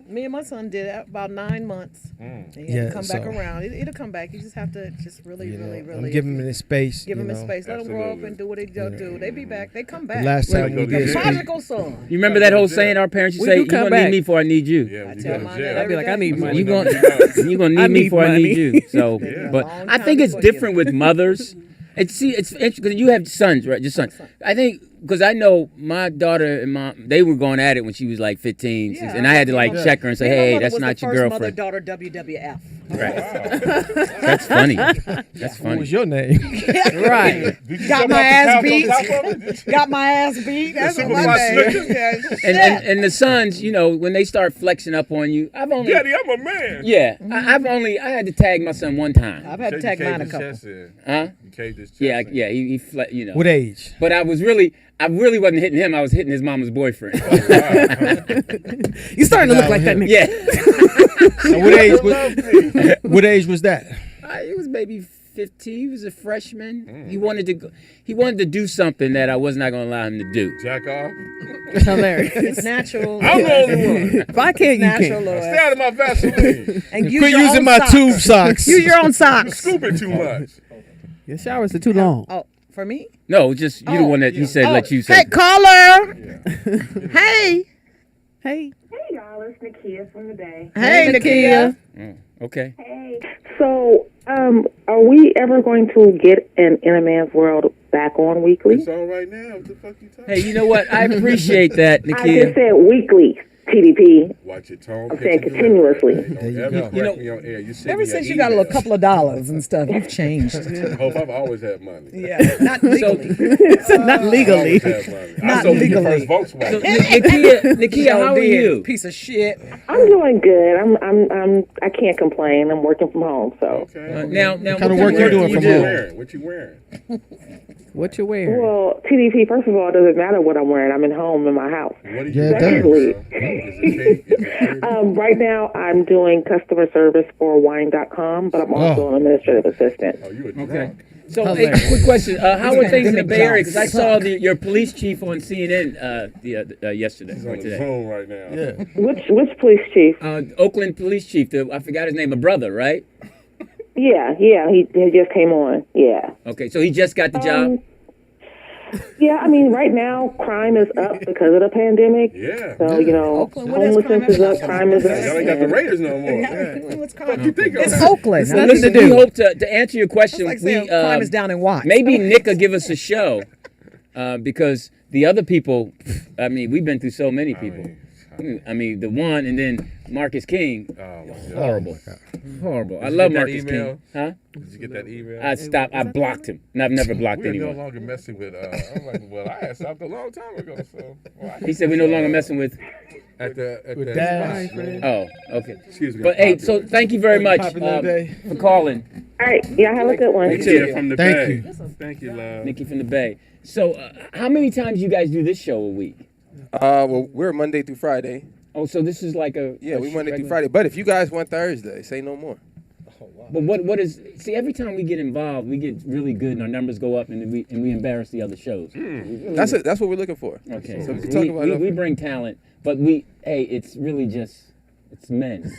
Me and my son did it about 9 months. And he had Yeah, to come back so- around. It'll come back. You just have to just really, you know, really, I'm really giving him his space. give you him his know. space. Let him grow up Absolutely. and do what he do. They be back. They come back. Last time we go to did jail. speak, Prodigal son. You remember that whole saying our parents used to We say, do "You come gonna need back. me before I need you." Yeah, when you tell go mine to that jail. I'd be like, I need That's money. You when gonna you you gonna I need me need before I money. need you. So, Yeah. but Long I time think it's before you. different with mothers. It's interesting because you have sons, right? Just sons. I think because I know my daughter and mom, they were going at it when she was like 15, Yeah, and I had to like my- check her and say, my "Hey, mother that's was not the your first girlfriend." Mother-daughter WWF. Right. That's funny. That's what funny. was your name? Right. Did you Got jump my off the ass couch beat. on top of it? Got my ass beat. That's what my Supervisor name. Yeah, shit. And the sons, you know, when they start flexing up on you, I've only Daddy, I'm a man. yeah, I had to tag my son one time. I've had to tag mine a couple. Huh? You caved his chest Yeah, in. yeah. You know. What age? But I really wasn't hitting him. I was hitting his mama's boyfriend. You starting to look like that nigga. Yeah. Now, what age was that? He was maybe 15. He was a freshman. He wanted to do something that I was not going to allow him to do. Jack off. Hilarious. It's natural. I'm the only one. If I can't, you natural, can't. Lord. Stay out of my Vaseline. And use Quit your using own my socks. tube socks. Use your own socks. Scooping too much. Your showers are too long. Oh, for me? No, just you the one that he said let you say. Hey, caller. Hey. Hey. Hey y'all, it's Nakia from the Bay. Hey, Nakia. Okay. Hey. So, are we ever going to get an In a Man's World back on weekly? It's on right now. What the fuck you talking? Hey, you know what? I appreciate that, I just Nakia. said weekly, TDP. Watch your tone. I'm saying continuously. There you Ever go. correct me on air. You send Ever me since an you got a little email. couple of dollars and stuff, you've changed. Hope I've always had money. Yeah, not legally. Not legally. Always had money. I Not sold you your legally. first So, Volkswagen. Nakia, how are Sure did, you? Piece of shit. I'm doing good. I can't complain. I'm working from home, so. Okay. Now, kind of what work you doing What from you home? wearing? What you wearing? What you wearing? Well, TDP, first of all, it doesn't matter what I'm wearing. I'm at home in my house. What are Yeah, you it wearing? does. Is it cake? Is it food? Right now, I'm doing customer service for wine.com, but I'm also an administrative assistant. Oh, you a drunk. Okay. So, hey, quick question. How are things in the Bay Area? Because I saw your police chief on CNN yesterday He's or on the today. Zoom right now. Yeah. Which police chief? Oakland police chief. I forgot his name. A brother, right? Yeah, he just came on. Yeah. Okay, so he just got the job. Yeah, I mean, right now, crime is up because of the pandemic. Yeah. So, you know, Oakland, what is crime? homelessness is up, crime is Y'all ain't got the up. Raiders no more. What's crime? You think It's of Oakland. It's nothing Listen, to we do. hope to answer your question. It's like saying crime is down in Watts. Maybe Nick will give us a show because the other people, I mean, we've been through so many people. I mean, the one and then Marcus King, Oh, my God. horrible, horrible. I Did you love get that Marcus email? King. Huh? Did you get that email? I blocked him, and I've never blocked We're no anyone. longer messing with. I'm like, well, I had stopped a long time ago. So He said we're no longer messing with. at the With spot, Dash. man. Oh, okay. Excuse me. But hey, so thank you very much for calling, All right, y'all have a good one. Nakia from the Thank Bay. you. Thank you, love. Nikki from the Bay. So, how many times you guys do this show a week? Well, we're Monday through Friday. Oh, so this is like a Yeah, we Monday through regular- Friday. But if you guys want Thursday, say no more. But what is? See, every time we get involved, we get really good, and our numbers go up, and we embarrass the other shows. That's it. That's what we're looking for. Okay, So we can talk about it. we bring talent, but it's really just men.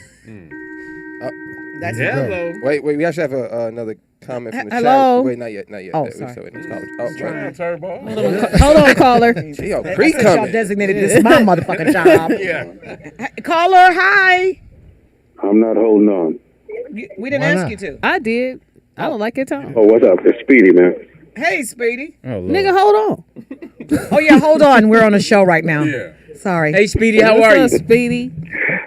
That's Hello. Wait. We actually have another comment from the Hello? chat. Wait, not yet. Oh, We're sorry. still waiting. Oh, Trying right. turbo. Hold on, caller. Yo, Since pre y'all coming. designated this is my motherfucking job. Yeah. Caller, hi. I'm not holding on. We didn't Why ask not? you to. I did. I don't like your tone. Oh, what's up? It's Speedy, man. Hey, Speedy. Oh, Lord. Nigga, hold on. Oh yeah, hold on. We're on a show right now. Yeah. Sorry. Hey, Speedy, how What's are you? up, Speedy?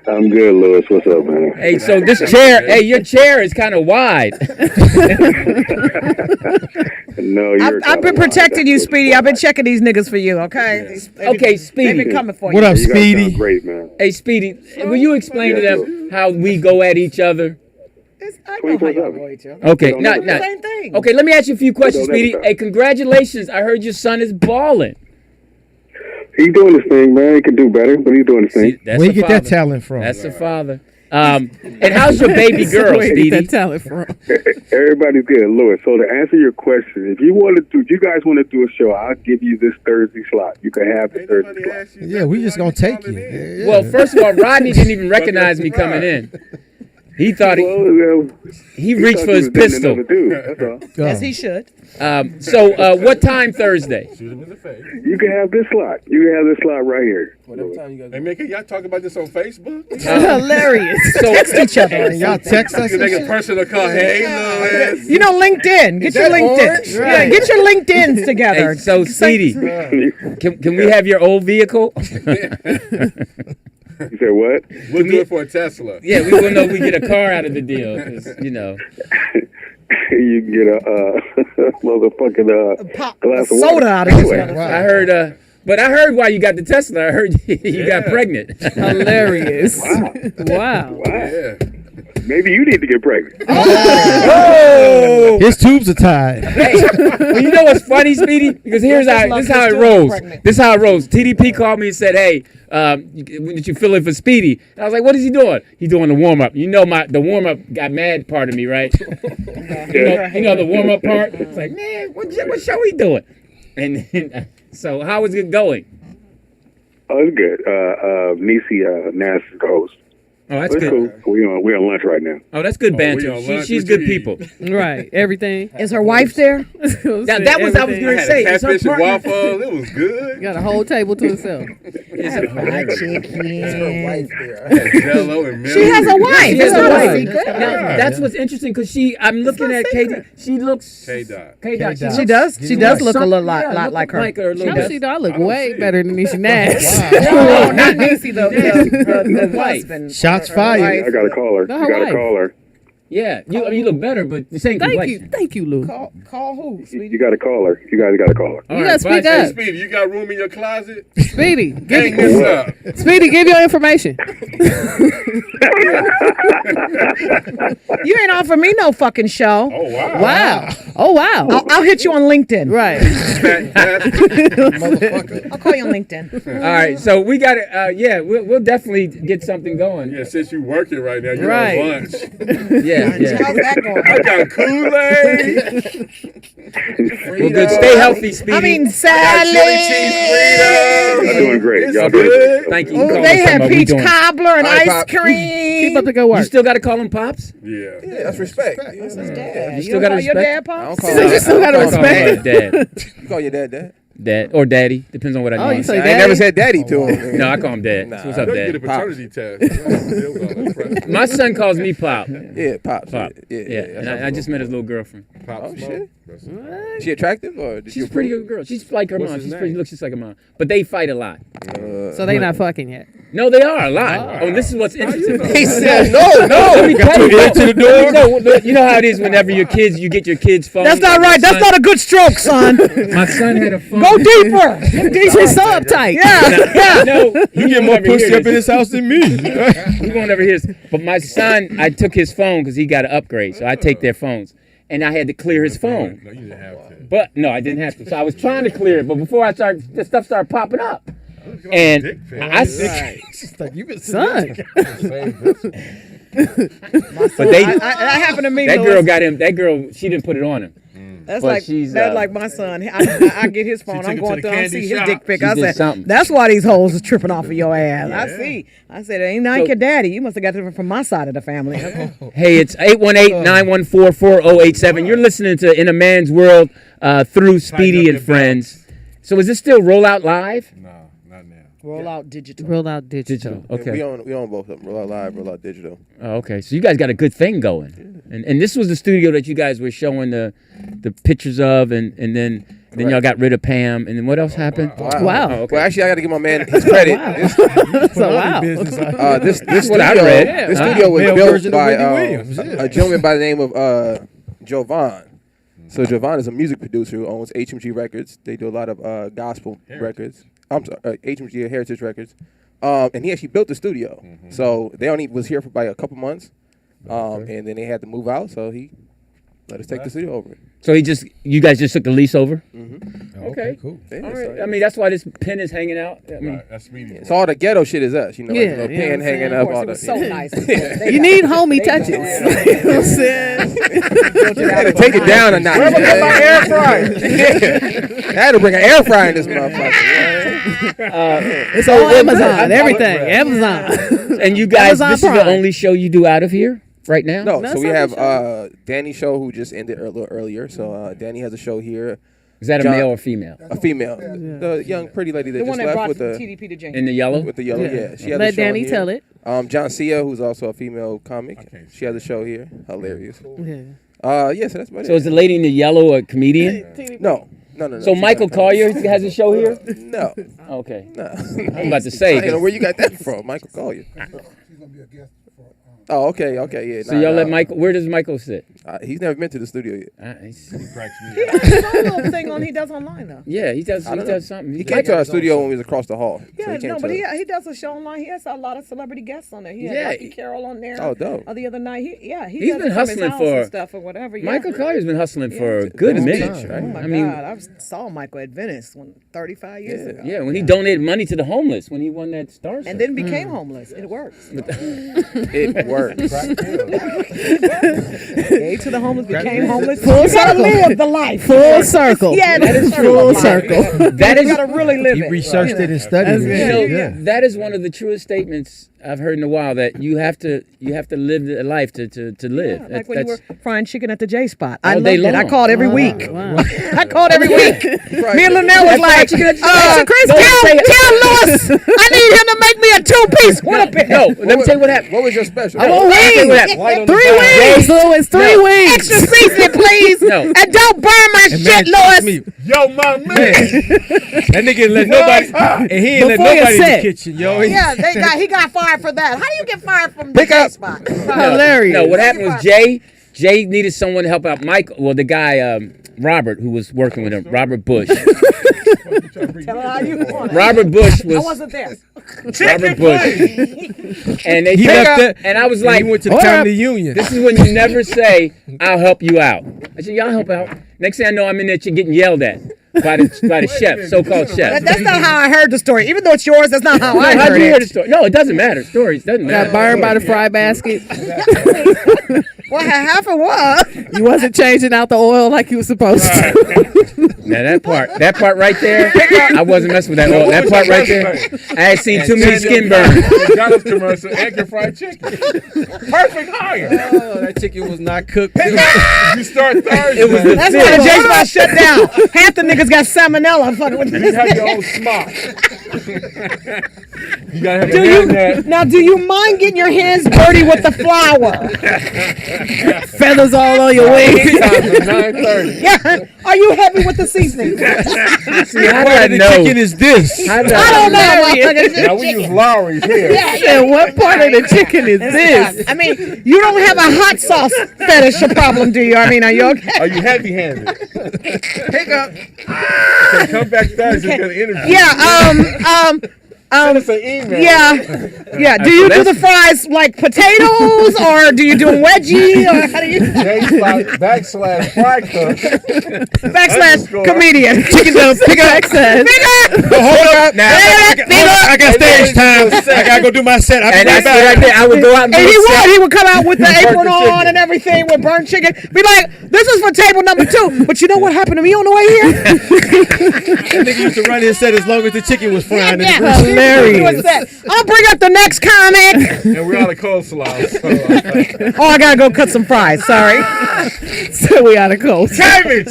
I'm good, Lewis. What's up, man? Hey, so this chair, your chair is kind of wide. No, you're. I've been protecting you, Speedy. I've been checking these niggas for you. Okay. Okay, They've Speedy. been coming for What you. up, You guys Speedy? sound great, man. Hey, Speedy, will you explain to them how we go at each other? I know how y'all 24/7. go each other. Okay, Don't not ever not. Same thing. Okay, let me ask you a few questions, Don't ever Speedy. stop. Hey, congratulations! I heard your son is balling. He's doing his thing, man. He can do better, but he's doing his thing. See, that's Where the you get father. that talent from? That's the father. And how's your baby girl, Where you get Speedy? that talent from? Everybody's good, Lewis. So to answer your question, if you guys want to do a show, I'll give you this Thursday slot. You can have the Ain't Thursday nobody slot. asked you Yeah, that. we just gonna Nobody take you. calling in. Yeah. Well, first of all, Rodney didn't even recognize me coming in. He thought he reached for his pistol. That's all. As he should. So, what time Thursday? Shoot him in the face. You can have this slot. You can have this slot right here. Whatever time you guys Hey, man, can y'all talk about this on Facebook? Hilarious. So, Text each other. And y'all text us You and make a shit? personal call. Hey, Lewis. You know, LinkedIn. Get your that LinkedIn. orange? Yeah, Right. get your LinkedIns together. hey, so Speedy, can we have your old vehicle? You said what? We'll do it for a Tesla. Yeah, we will know if we get a car out of the deal. 'Cause, you know. You can get a motherfucking Pop glass of soda water. out of this Anyway, motherfucker. I heard, but I heard why you got the Tesla. I heard you got Yeah. pregnant. Hilarious. Wow. Yeah. Maybe you need to get pregnant. Oh! His tubes are tied. Hey, well, you know what's funny, Speedy? Because this is how it rolls. This is how it rolls. TDP called me and said, "Hey, did you feeling for Speedy?" And I was like, "What is he doing?" He's doing the warm up. You know, the warm up got mad part of me, right? you know the warm up part. It's like, man, what show he doing? And then, so how is it going? Oh, it's good. Nisi Nash is the host. Oh, that's It's good. cool. We're on lunch right now. Oh, that's good we banter. on lunch She's with good you. people. Right. Everything. Is her wife there? Now, that was I was Everything. going I to say. had a Is her catfish and partner- waffle. It was good. Got a whole table to herself. Fried chicken. I had Jello and milk. She has a wife. She It's has not a a wife. secret. Now, that's what's interesting because I'm looking at Katie. She looks. K-Dot. K-Dot. K-Dot. She does. She does look a Something- little yeah, lot look like her. Like her a little No, bit. she do. I look I don't way see better than Nisha Nash. No, not Nisi, the husband. Shots Her fired. wife. I got to call her. No, You her got to wife. call her. Yeah, you look better, but the same complexion. Thank you, Lou. Call who, You sweetie? got to call her. You guys got to call her. All You right, gotta speak bye. Hey, up. Speedy, you got room in your closet? Speedy, Hang this up. Speedy, give your information. You ain't offer me no fucking show. Oh, wow. Wow. Oh wow. I'll hit you on LinkedIn. Right. I'll call you on LinkedIn. All right, so we got it. Yeah, we'll definitely get something going. Yeah, since you working right now, you're Right. on lunch. Yeah. How's that going? I got Kool-Aid. Well, good. Stay healthy, Speedy. I mean, Got salad. chili cheese Fritos. Y'all doing great. It's Y'all doing good. great. Thank you. Ooh, Call they us had somebody. We peach doing- cobbler and All right, ice Pop. Keep cream. up the good You work. still got to call them pops? Yeah. Yeah, that's respect. Dad. You You still don't gotta call your respect. dad, I don't Pop? call You still gotta I call respect. him dad, You call your dad. dad or daddy. Depends on what I Oh, need. you say I ain't daddy? never said daddy to him. No, I call him dad. Nah. So what's up, I know you get a dad? paternity test. You don't deal with all that crap. My son calls me Pop. Yeah, pops. Pop. Yeah. And I just met his little girlfriend. Pop Oh, Smoke. shit. That's- She attractive or did She's you a pretty approve? good girl. She's like her What's mom. his She's name? pretty looks just like her mom. But they fight a lot. So they not fucking yet. No, they are a lot. Oh, and this is what's interesting. He said no. Let me tell you, to the door. No, you know how it is whenever you get your kids' phone. That's not right. That's not a good stroke, son. My son had a phone. Go deeper. She's so uptight. Yeah. No, You get more pussy up in this house than me. You won't ever hear this. But my son, I took his phone because he got an upgrade. So I take their phones. And I had to clear his phone. No, you didn't have to. But no, I didn't have to. So I was trying to clear it. But before the stuff started popping up. And Dick pic. I said, She's like, you been Son. But they that happened to me. that Louis. girl got him. That girl, she didn't put it on him. That's but like she's, like my son. I get his phone. took I'm it going to through. the I candy see his shop. dick pic. She I did said, something. that's why these hoes is tripping off of your ass. I Yeah. see. I said, ain't not So- your daddy. You must have got it from my side of the family. Hey, it's 818-914-4087. You're listening to In a Man's World through Speedy and Friends. So is this still Rollout Live? No, not now. Roll out digital. Roll out digital. Okay. We own both of them. Roll out live, roll out digital. Oh, okay. So you guys got a good thing going. And this was the studio that you guys were showing the pictures of, and then y'all got rid of Pam. And then what else happened? Wow. Oh, okay. Well, actually, I got to give my man his credit. So wow. This That's studio, what I read. this studio was Male built version of by Wendy Williams, a gentleman by the name of Jovan. So Jovan is a music producer who owns HMG Records. They do a lot of gospel records. I'm sorry, HMG Heritage Records. And he actually built the studio. So they only was here for about a couple months. And then they had to move out, so he let us take the studio over. So you guys just took the lease over? Okay, cool. Yeah, All so, right. I mean, that's why this pin is hanging out. I mean, Right, that's Speedy. so all the ghetto shit is us, you know, like Yeah, the little you know pen what I'm hanging saying? up. Of course, All it was the, so nice. They You got need it. homie They got touches. it. You know what I'm saying? I had to take it down a notch. Where was my air fryer? I had to bring an air fryer in this motherfucker. It's on Amazon. Everything. Amazon. and you guys, Amazon this is the Prime. only show you do out of here right now? No, No, so we it's have not Danny's show who just ended a little earlier. So Danny has a show here. Is that a John- male or female? A female, the young pretty lady that The just one that left brought with from the TDP to Jenkins. In the yellow? with the yellow. Yeah, she has a Let show Danny here. tell it. John Cia, who's also a female comic, Okay. she has a show here. Hilarious. Yeah. Yeah, so that's about So it. is the lady in the yellow a comedian? No. So she's Michael not. Collier has a show here? No, Okay. no. I'm about to I say. don't know where you got that from, Michael Collier. Oh, okay, yeah. So y'all let Michael, where does Michael sit? He's never been to the studio yet. Cracks me He up. has his own little thing on he does online though. Yeah, he does I don't know. something. He came to our studio when we was across the hall. So Yeah, he came no, to but us. he does a show online. He has a lot of celebrity guests on there. He had Yeah. Lucky Carroll on there. Oh, dope. The other night, he He's does been it from his hustling house for- and stuff or whatever. Yeah. Michael Collier's been hustling for a good Venice minute. Beach, right? Oh my I mean, God, I saw Michael at Venice 35 years ago. yeah, when he donated money to the homeless when he won that star. And then became homeless. It works. It works. Gave to the homeless, became homeless. Full You gotta circle. live the life. Full circle. Yeah, that is Full true. circle. that You is gotta really live He it. researched it and studied That's it. good. you know, that is one of the truest statements I've heard in a while, that you have to live the life to live. Yeah, That- like when you that's were frying chicken at the J Spot. I All loved day it. I long. called every week. Wow. I called every week. Me and Linnell was like, Chris, No, tell Lewis I need him to make me a 2-piece. What a pick. no, let me tell you what happened. What was your special? Let me tell you what happened. Light on 3 the side. weeks, Louis. 3 weeks. Extra seasoning, please. No. And don't burn my And shit, man, trust Lewis. me, Yo, my man. that nigga didn't let nobody, and he ain't let Before you nobody in the set. kitchen, yo. Yeah, he got fired for that. How do you get fired from the Pick J up. Spot? Hilarious. No, what happened was Jay needed someone to help out Michael. Well, the guy Robert, who was working with him, Robert Bush. Tell her how you want it. Robert Bush I was wasn't there. Robert Bush, and they He pick left up, that- and I was He like, went to the "Hold county up. union. This is when you never say, I'll help you out. I said, y'all help out. Next thing I know, I'm in there getting yelled at by the chef, so-called chef. That's not how I heard the story. Even though it's yours, that's not how I How'd heard you hear it. the story? No, it doesn't matter. Stories doesn't matter. Got burned by the fry basket. What had happened was You wasn't changing out the oil like you was supposed to. Now that part right there, I wasn't messing with that oil. That part right there, I had seen too many skin burns. McDonald's commercial, egg and fried chicken. Perfect hire. Oh, that chicken was not cooked. You start Thursday. It was the that's why the J Spot shut down. Half the niggas got salmonella fucking with You this. have your own smock. You gotta have Do a you hairnet. now? Do you mind getting your hands dirty with the flour? Feathers all on your wings. Times at 9:30. Yeah. Are you heavy with the seasoning? See, how did Why I the know? chicken is this? How did I don't know. Now we use Lowry's here. And what part of the chicken is this? I mean, you don't have a hot sauce fetish problem, do you? I mean, are you okay? Are you heavy-handed? Pick up. Okay, come back Thursday for the interview. Yeah. Send us an email. Yeah. Do you do the fries like potatoes, or do you do them wedgie, or how do you? / fry cook. / comedian. Chicken dump. Pick up. Hold up. Now I got stage time. I gotta go do my set. And that's right there. I would go out and And do a set. he would come out with the apron on chicken. and everything with burnt chicken. Be like, this is for table number 2. But you know what happened to me on the way here? That nigga used to run his set as long as the chicken was frying. Yeah, Hilarious. what's that? I'll bring up the next comic. And we're out of coleslaw. So, Oh, I gotta go cut some fries. Sorry. So we out of cold. cabbage.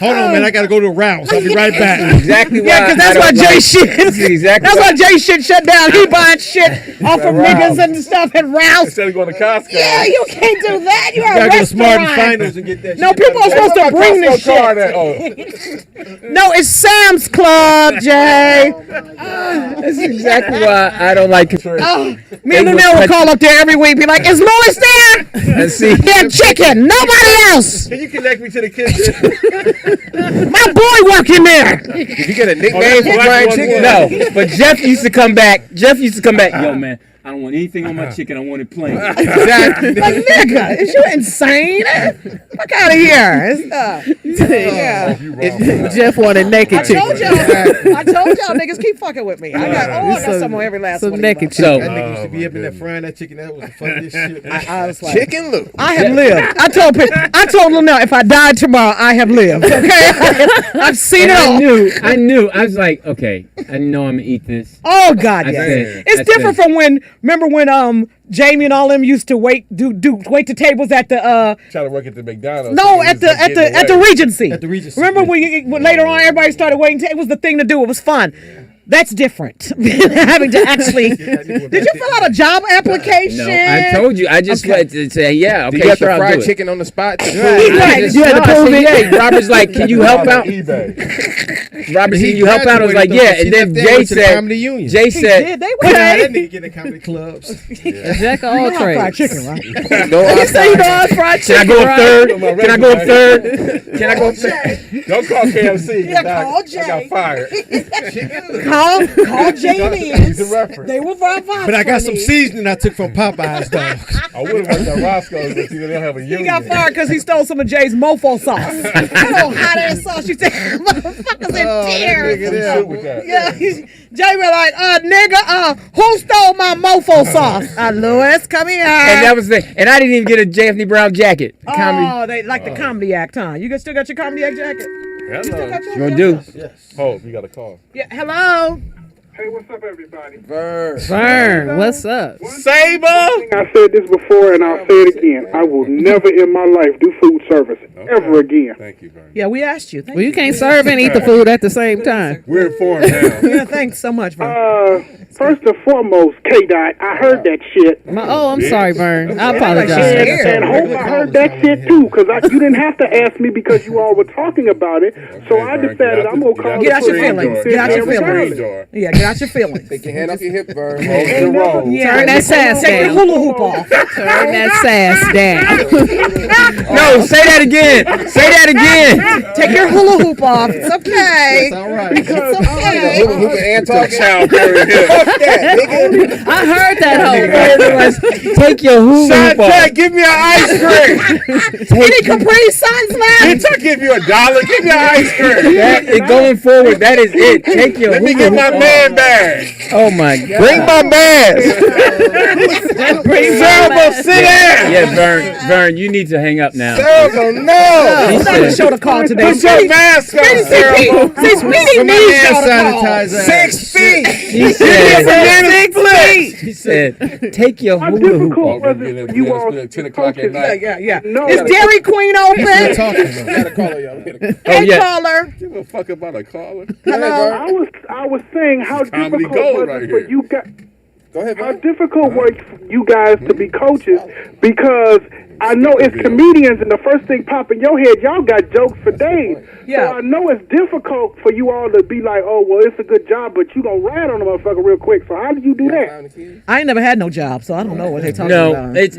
Hold on, man. I gotta go to Rouse. I'll be right back. Exactly why. Yeah, because that's I why don't Jay like- shit. That's exactly That's why. why Jay shit shut down. He buying shit off of Rouse. niggas and stuff at Rouse. Instead of going to Costco. Yeah, you can't do that. You are Gotta a go to Smart and restaurant. Finals and get that. No, shit people are out of supposed to bring this Costco card shit. at- No, it's Sam's Club, Jay. That's exactly why I don't like it. Me and Linnell would call up there every week, be like, "Is Lois there?" And see, He had chicken. Nobody else. Can you connect me to the kitchen? My boy working there. Did you get a Oh, nickname that's for Black Brian One Chicken? no, but Jeff used to come back. Yo, man, I don't want anything on my chicken. I want it plain. Exactly. Like, nigga, is you insane? Fuck out of here. Yeah. You wrong. Jeff wanted naked I chicken. told y'all niggas keep fucking with me. I got some on every last Some one. naked So, That nigga used to be up in there frying that chicken. That was the funniest shit. I was like, Chicken Lou. I have lived. I told Linnell, if I died tomorrow, I have lived. Okay, I've seen and it all. I knew. I was like, okay, I know I'm gonna eat this. Oh God, I yeah. said- It's I different said- from when. Remember when Jamie and all them used to wait the tables at the Trying to work at the McDonald's. no so at he was the getting at the away. Regency. At the Regency, Remember yeah. when later on everybody started waiting? It was the thing to do. It was fun. That's different. Having to actually. Did you fill out a job application? No, I told you. I just went to say, yeah, Do okay, you have sure, the I'll fried do it. chicken on the spot? To Right. prove- Right. Just- You had to no, I prove said, it. yeah. Robert's like, can you help out? eBay. Robert, He can you help out? I was like, graduated, yeah. though, And she then left there, Jay went to the said, Comedy Union. Jay He said, did. They Nah, were. that nigga get in comedy clubs. Jack of all Fried trades. chicken, right? No, I Say you know I fried can I chicken. go up right? third? On my Can I go up resume. third? Can I go up third? Don't call KFC. Yeah, I- call I Jay. got fired. Call Jamie. He's a reference. They were fried. But I got some seasoning I took from Popeyes, though. I would have worked at Roscoe's, but they don't have a union. He got fired because he stole some of Jay's mofo sauce. That old hot ass sauce. You said, motherfuckers in tears. You shoot with that. Yeah, Jay was like, nigga, who stole my mofo sauce? Lewis, come here. And that was the. And I didn't even get a J. Anthony Brown jacket. Comedy. Oh, they like the comedy act, huh? You still got your comedy act jacket? Hello. You gonna do? Oh, you got a call. Yeah. Hello. Hey, what's up, everybody? Vern, what's up? Sable. I said this before, and I'll say it again. I will never in my life do food service ever again. Thank you, Vern. Yeah, we asked you. Well, you can't serve and eat the food at the same time. We're informed now. Yeah, thanks so much, bro. First and foremost, K-Dot, I heard that shit. I'm sorry, Vern. I Like apologize. she's scared. And hope I heard that shit too, because you didn't have to ask me because you all were talking about it. So I Vern, decided I'm going to call Get out the your police feelings. and Get out your send feelings. everybody. Yeah, get out your feelings. Take your hand off your hip, Vern. Hold the road. Yeah, Turn that sass take your down. hula hoop off. Turn that sass down. No, say that again. Say that again. Take your hula hoop off. It's okay. All right. It's okay. Whoop and talk. Child carry him. Fuck that, nigga. I heard that whole. Take your hula hoop off. Shot, give me an ice cream. Any Capri Suns left? Bitch, I give you $1. Give me an ice cream. That is going forward. That is it. Take your Let me hula get my hoop man off. bag. Oh my God. Bring my bags. Selma, sit down. Yeah, Vern, you need to hang up now. Selma, no. He It's not the said, show to call today. Put your mask on, Selma. See, Speedy needs y'all to call. Sanitizer. 6 feet. he said, Banana split. he said, take your How hula hoop difficult off. was it for you all At 10 o'clock at Yeah, night. yeah. No. Is Dairy Queen open? Talking Got a caller, y'all. Oh, Hey, yeah. caller. Give a fuck about a caller. Hello. I was saying how Comedy difficult gold was right it for here. you guys. Go ahead, How Vern. difficult was it for you guys to be coaches? Because I know it's comedians, and the first thing pop in your head, y'all got jokes for days. Yeah. So I know it's difficult for you all to be like, oh, well, it's a good job, but you gonna ride on the motherfucker real quick. So how did you do that? I ain't never had no job, so I don't know what they talking No, about. it's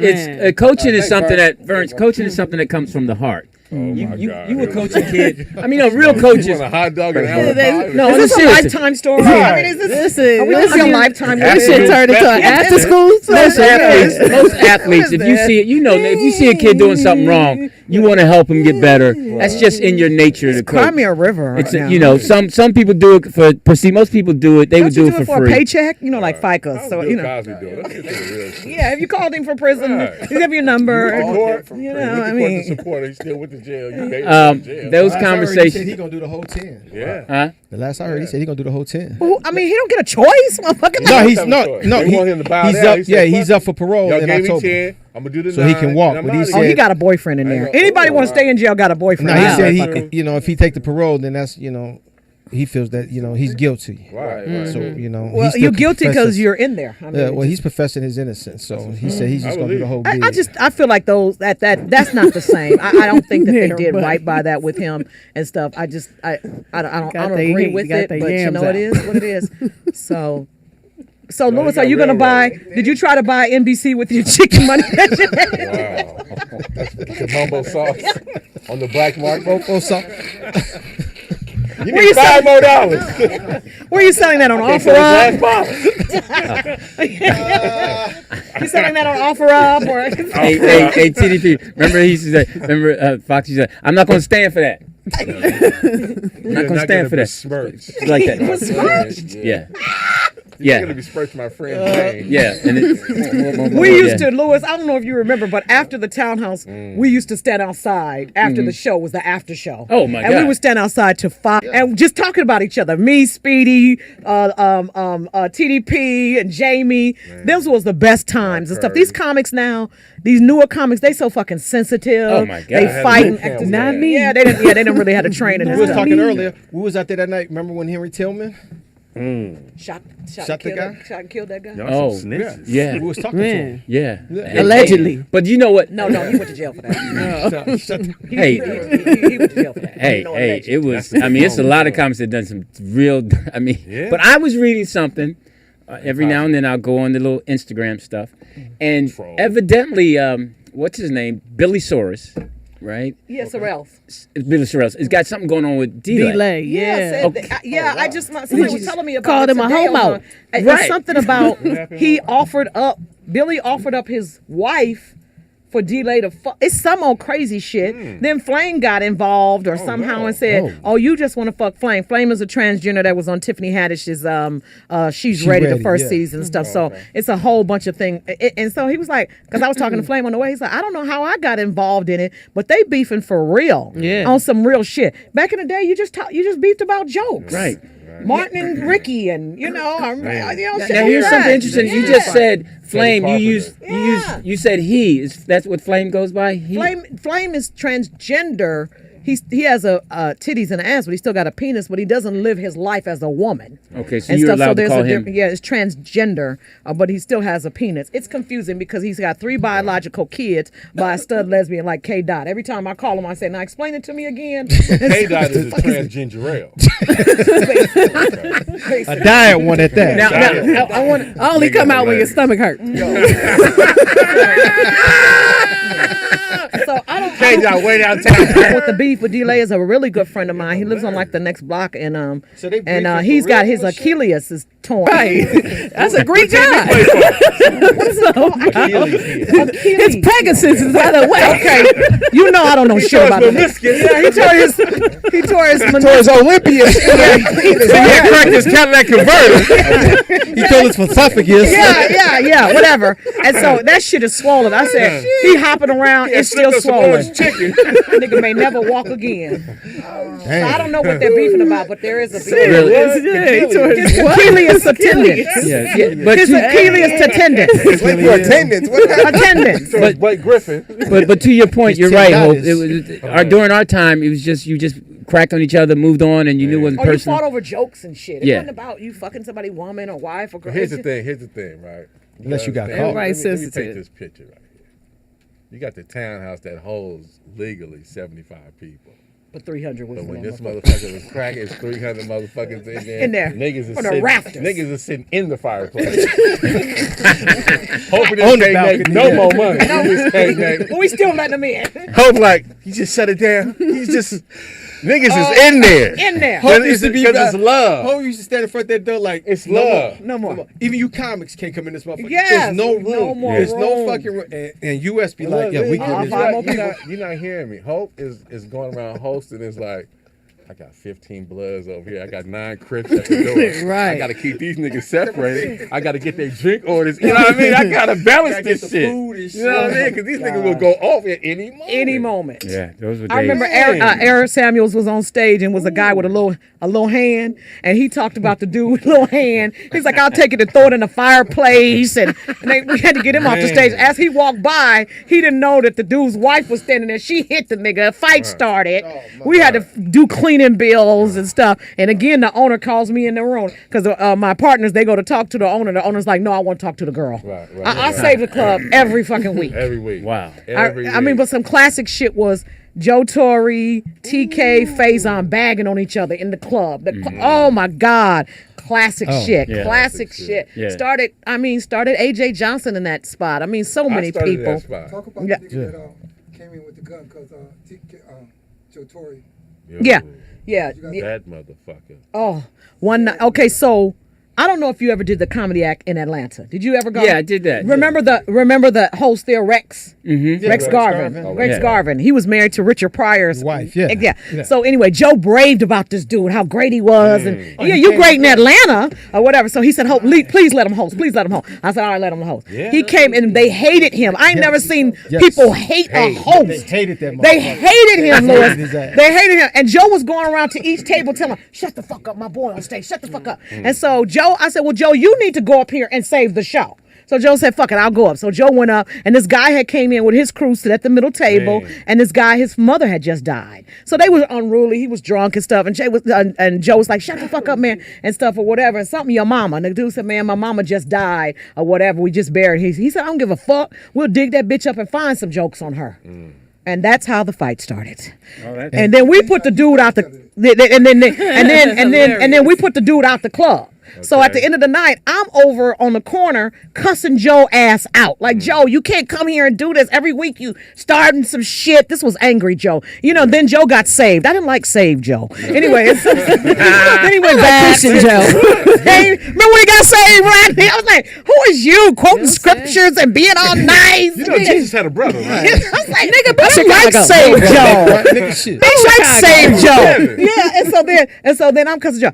coaching is Thanks, something Vern. that Vern's coaching is something that comes from the heart. You were coaching kid. I mean, no, real coaches. You want a hot dog and apple pie? No, Is this a seriously. Lifetime story? I mean, is this? Are we Listen, on Lifetime? This shit turned into an after school. Most athletes, if you see it, if you see a kid doing something wrong, you want to help him get better. That's just in your nature to coach. Cry me a river. It's right now. some people do it for proceed. Most people do it. They would do it for a free. paycheck, like FICA. So Cosby do it. Let's get to the real shit. yeah, if you called him for prison, Right. you give your number. I mean, support. He's still with the jail. You gave him jail. Those He conversations. said he gonna do the whole 10. Yeah. Huh? The last I heard, he said he gonna do the whole 10. Well, I mean, he don't get a choice, motherfucker. No, he's have a no, choice. no. They want him to bow He's down. up. He said, Yeah, "Fuck he's up for parole Y'all in gave me October. 10. I'm gonna do the So he 9, can walk, and I'm but he outta said- Oh, here. he got a boyfriend in there. Anybody want to stay in jail got a boyfriend. No, he Ah, said motherfucker. he, if he take the parole, then that's he feels that he's guilty. Right. So Well, he's still you're guilty because confessing- you're in there. I mean, Yeah, well, he's professing his innocence, so he said he's just gonna do the whole bid. I feel like that's not the same. I don't think that they Yeah, did but- right by that with him and stuff. I don't Got agree they- with got it, they but you yams know it out. is what it is. So No, Lewis, he are got you gonna buy? railroaded. Did you try to buy NBC with your chicken money? Wow. That's the mumbo sauce on the black market. Oh, so, You Where you need $5 more. Where are you selling that on They sell OfferUp? glass bottles. You selling that on OfferUp or? Hey, TDP. Remember he used to say. Fox used to say, "I'm not going to stand for that. I'm not going to stand for that." Besmirched. Like that. Besmirched? Yeah. You're going to besmirch my friend's name. Yeah. And We used to, Lewis, I don't know if you remember, but after the townhouse, we used to stand outside after the show was the after show. Oh, my And we God. would stand outside to 5 and just talking about each other. Me, Speedy, TDP, and Jamie. Those was the best times and stuff. These comics now, these newer comics, they so fucking sensitive. Oh, my God. They fight and Not acting. me. Yeah, they didn't really have to train in we this was stuff. talking earlier. We was out there that night. Remember when Henry Tillman Shot Shot and the killed guy? Shot and killed that guy? Oh, yeah. We was talking to him. Yeah. Allegedly. But you know what? No, he went to jail for that. Hey. He went to jail for that. Hey, it was. I mean, it's a lot of comics that done some real. I mean, but I was reading something. Every now and then I'll go on the little Instagram stuff, and evidently, what's his name, Billy Saurus, right? Yeah, Sorrell. Billy Saurus. It's got something going on with D-Lay. Delay, yeah. I just somebody was telling me about Called it him a today homo. on the- Right. It's something about Billy offered up his wife for D-Lay to fuck. It's some old crazy shit. Then Flame got involved or somehow and said, "Oh, you just want to fuck Flame." Flame is a transgender that was on Tiffany Haddish's She's Ready, the first season and stuff. So it's a whole bunch of things. And so he was like, because I was talking to Flame on the way, he's like, "I don't know how I got involved in it, but they beefing for real, on some real shit. Back in the day, you just beefed about jokes, Right. Martin and Ricky, and shit Now like here's that. something interesting. You just said Flame. You Carpenter. you said he. That's what Flame goes by. He. Flame is transgender. He has a titties and an ass, but he still got a penis. But he doesn't live his life as a woman. Okay, so you're allowed to call him. Yeah, it's transgender, but he still has a penis. It's confusing because he's got 3 biological kids by a stud lesbian like K. Dott. Every time I call him, I say, "Now explain it to me again." K-Dot is a transgender ale. A diet one at that. Now I want. I only come out when your stomach hurt. So I don't. K-Dot way downtown. With the beef with D-Lay is a really good friend of mine. He lives on like the next block, and So they beefing for he's got real his and shit? Achilles is torn. Right. That's a Greek god. His Pegasus is by the way. Okay, you know I don't know shit about that. Yeah, he tore his Olympia. Yeah, cracked his Cadillac converter. He told us for esophagus. yeah, whatever. And so that shit is swollen. I said, he hopping around, it's still swollen. Chicken. Nigga may never walk again. So I don't know what they're beefing about, but there is a beef. Really? Yeah, he tore his His Achilles tendons. Yeah, but His Achilles tendons. Wait for attendance. What happened? Attendance. So it's Blake Griffin. but to your point, you're right, Hope. tendonitis. It was during our time. It was just you just cracked on each other, moved on, and you knew it was a Or you person. fought over jokes and shit. It Yeah. wasn't about you fucking somebody, woman or wife or girl. Here's the thing, right? Unless you got understand. caught. Everybody's Let me sensitive. take this picture right here. You got the townhouse that holds legally 75 people. But 300 was But the when number. this motherfucker was cracking, it's 300 motherfuckers in there. In there. Niggas is On the sitting, rafters. niggas is sitting in the fireplace. Hoping On this the can't make balcony, no yeah. more money. This can't make. But we still letting them in. Hope like, you just shut it down. He's just, niggas is in there. In there. Hope Because used to be it's love. Hope used to stand in front of that door like It's no love. more. No more. Come on. Even you comics can't come in this motherfucker. Yes, There's no room. no more There's no room. fucking room. And US be like, yeah, we I'll get this. find more people. You're not hearing me. Hope is going around hosting. It's like, I got 15 Bloods over here. I got 9 Crips at the door. Right. I got to keep these niggas separated. I got to get their drink orders. You know what I mean? I got to balance this shit. Food and You know what I mean? Because these niggas will go off at any moment. Any moment. Yeah, those were days. I remember Damn. Eric Samuels was on stage and was a guy with a little hand, and he talked about the dude with a little hand. He's like, I'll take it and throw it in the fireplace, and we had to get him off the stage. As he walked by, he didn't know that the dude's wife was standing there. She hit the nigga. A fight started. We had to do cleaning bills and stuff. And again, the owner calls me in the room because my partners, they go to talk to the owner. The owner's like, no, I want to talk to the girl. Right. I save the club every fucking week. Every week. Wow. I mean, but some classic shit was Joe Torre, TK, Faison bagging on each other in the club. Oh my God. Classic shit. yeah. Classic shit. Yeah. Started AJ Johnson in that spot. I mean, so many started people. that spot. Talk about Yeah. the nigga that came in with the gun because Joe Torre. Yeah. Yeah. That motherfucker. Oh, one night. Okay, so I don't know if you ever did the comedy act in Atlanta. Did you ever go? Yeah, I did that. Remember the host there, Rex? Mm-hmm. Rex Garvin. Garvin. Rex Yeah. Garvin. He was married to Richard Pryor's Wife, yeah. Yeah. So anyway, Joe braved about this dude, how great he was, and Oh, yeah, he you came great in to- Atlanta or whatever. So he said, please let him host. Please let him host. I said, all right, let him host. Yeah. He came and they hated him. I ain't never seen Yes. people hate a host. They hated that motherfucker. They hated him, They Louis. hated his ass. They hated him. And Joe was going around to each table telling him, shut the fuck up, my boy on stage. Shut the fuck up. And so Joe, I said, well, Joe, you need to go up here and save the show. So Joe said, fuck it, I'll go up. So Joe went up, and this guy had came in with his crew, sit at the middle table, and this guy, his mother had just died. So they were unruly. He was drunk and stuff, and Joe was like, shut the fuck up, man, and stuff or whatever. And something, your mama. And the dude said, man, my mama just died or whatever. We just buried her. He said, I don't give a fuck. We'll dig that bitch up and find some jokes on her. And that's how the fight started. And then we put the dude out and then we put the dude out the club. So at the end of the night, I'm over on the corner cussing Joe ass out. Like, Joe, you can't come here and do this. Every week you starting some shit. This was angry Joe. You know, then Joe got saved. I didn't like save Joe. Anyway, then he went back. Christian Joe. Hey, remember when he got saved, right? I was like, who is you quoting scriptures and being all nice? You know, Jesus had a brother, right? I was like, nigga, bitch, Chicago. like save Joe. Nigga, shit. Bitch, like save Joe. Yeah, and so then I'm cussing Joe.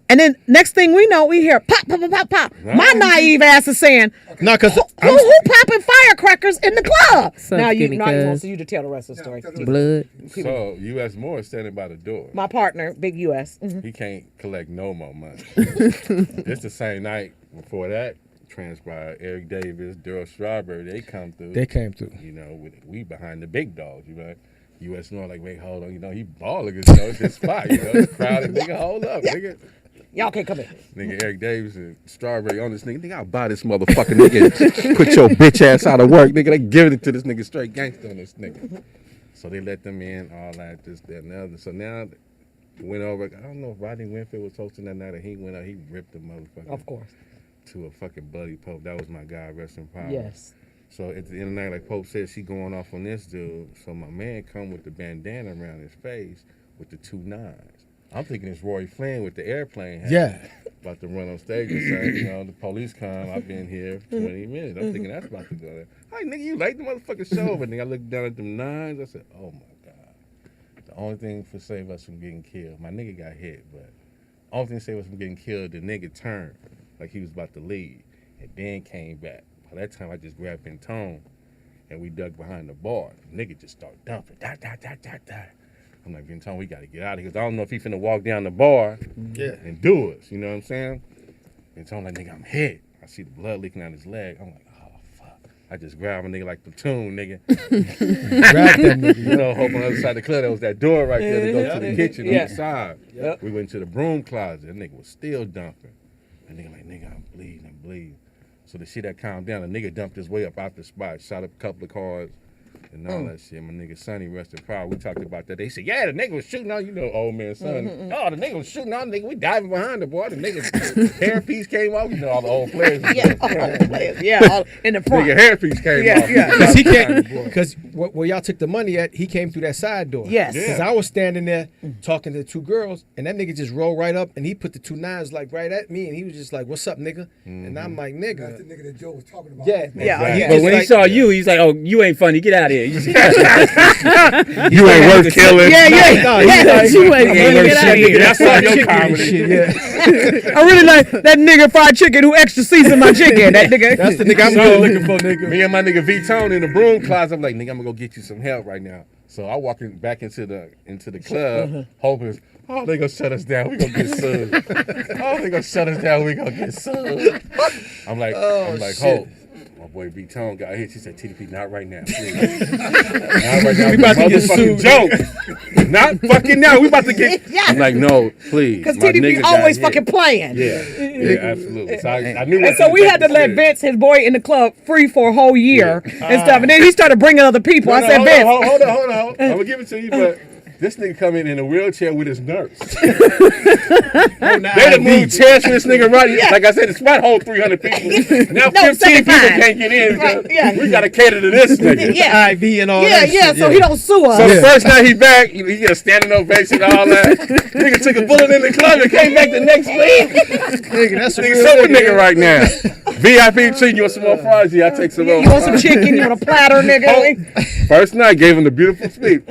And then next thing we know, we hear pop, pop, pop, pop, pop. My naive ass is saying, No, because who popping firecrackers in the club? Son, Now give me you cuz. want you to tell the rest of the story. Blood. So U.S. Moore is standing by the door. My partner, Big US. He can't collect no more money. It's the same night before that transpired. Eric Davis, Daryl Strawberry, they come through. they came through. You know, we behind the big dogs. You know, U.S. Moore like, wait, hold on. You know, he balling. You know, it's his spot. You know, it's crowded. Nigga, hold up, nigga. Y'all can't come in. Nigga, Eric Davis and Strawberry on this nigga. Nigga, I'll buy this motherfucking nigga. Put your bitch ass out of work, nigga. They giving it to this nigga straight gangster on this nigga. So they let them in, all that, this, that, and the other. So now, went over. I don't know if Rodney Winfield was hosting that night or he went out. He ripped the motherfucker. Of course. To a fucking bloody Pope. That was my guy, rest in power. Yes. So at the end of the night, like Pope said, she going off on this dude. So my man come with the bandana around his face with the 2 9s. I'm thinking it's Roy Flynn with the airplane hat. Yeah. About to run on stage and say, you know, the police come, I've been here for 20 minutes. I'm thinking that's about to go there. Hey, nigga, you late the motherfucking show. But then I looked down at them 9s. I said, oh my God. The only thing for save us from getting killed, my nigga got hit, but the only thing to save us from getting killed, the nigga turned like he was about to leave and then came back. By that time, I just grabbed Pintone and we dug behind the bar. The nigga just started dumping. I'm like, Vintone, we got to get out of here. 'Cause I don't know if he finna walk down the bar and do us. You know what I'm saying? Vintone like, nigga, I'm hit. I see the blood leaking out his leg. I'm like, oh, fuck. I just grabbed a nigga like platoon, nigga. Grab that nigga. You know, hope on the other side of the club, there was that door right there to go to the kitchen on Yeah. the side. Yep. We went to the broom closet. That nigga was still dumping. That nigga like, nigga, I'm bleeding. So the shit that calmed down, the nigga dumped his way up out the spot, shot up a couple of cars, and all that shit. My nigga Sonny, rest in power. We talked about that. They said, yeah, the nigga was shooting on, old man Sonny. Oh, the nigga was shooting on, nigga. We diving behind the boy. The nigga hairpiece came off. All the old players. Yeah, all in the front. Nigga hairpiece came off. Because he came, because where y'all took the money at, he came through that side door. Yes. Because I was standing there talking to the two girls, and that nigga just rolled right up, and he put the 2 9s like right at me, and he was just like, "What's up, nigga?" And I'm like, That's "Nigga." the nigga that Joe was talking about. Yeah, But when he saw you, he's like, "Oh, you ain't funny. Get out of here." You ain't worth killing. Yeah. You ain't worth get out of shit. here. That's all your comedy. I really like that nigga fried chicken who extra seasoned my chicken. That nigga. That's the nigga I'm really looking for, nigga. Me and my nigga V-Tone in the broom closet. I'm like, nigga, I'm gonna go get you some help right now. So I walk back into the club, hoping, oh, they gonna shut us down. We gonna get sued. Oh, they gonna shut us down. We gonna get sued. I'm like, hope. My boy V-Tone got hit. She said, TDP, not right now, please. Not right now. We about to get sued. Joke. Not fucking now. We about to get. I'm like, no, please. Because My TDP nigga got always hit. fucking playing. Yeah, absolutely. So I knew. And so we had to let Vince, his boy, in the club free for a whole year and stuff. And then he started bringing other people. I said, Vince. Hold on. I'm gonna give it to you, but this nigga come in a wheelchair with his nurse. They done moved chairs for this nigga right. Like I said, the spot hold 300 people. Now 15 people can't get in. Right, We gotta cater to this nigga. Yeah. IV and all that shit. So he don't sue us. So the first night he back, he get a standing ovation and all that. Nigga took a bullet in the club and came back the next week. Nigga, that's a Nigga, real super nigga right now. VIP treat, you want some more fries? Yeah, I take some more. You want some chicken? You want a platter, nigga? First night, gave him the beautiful speech.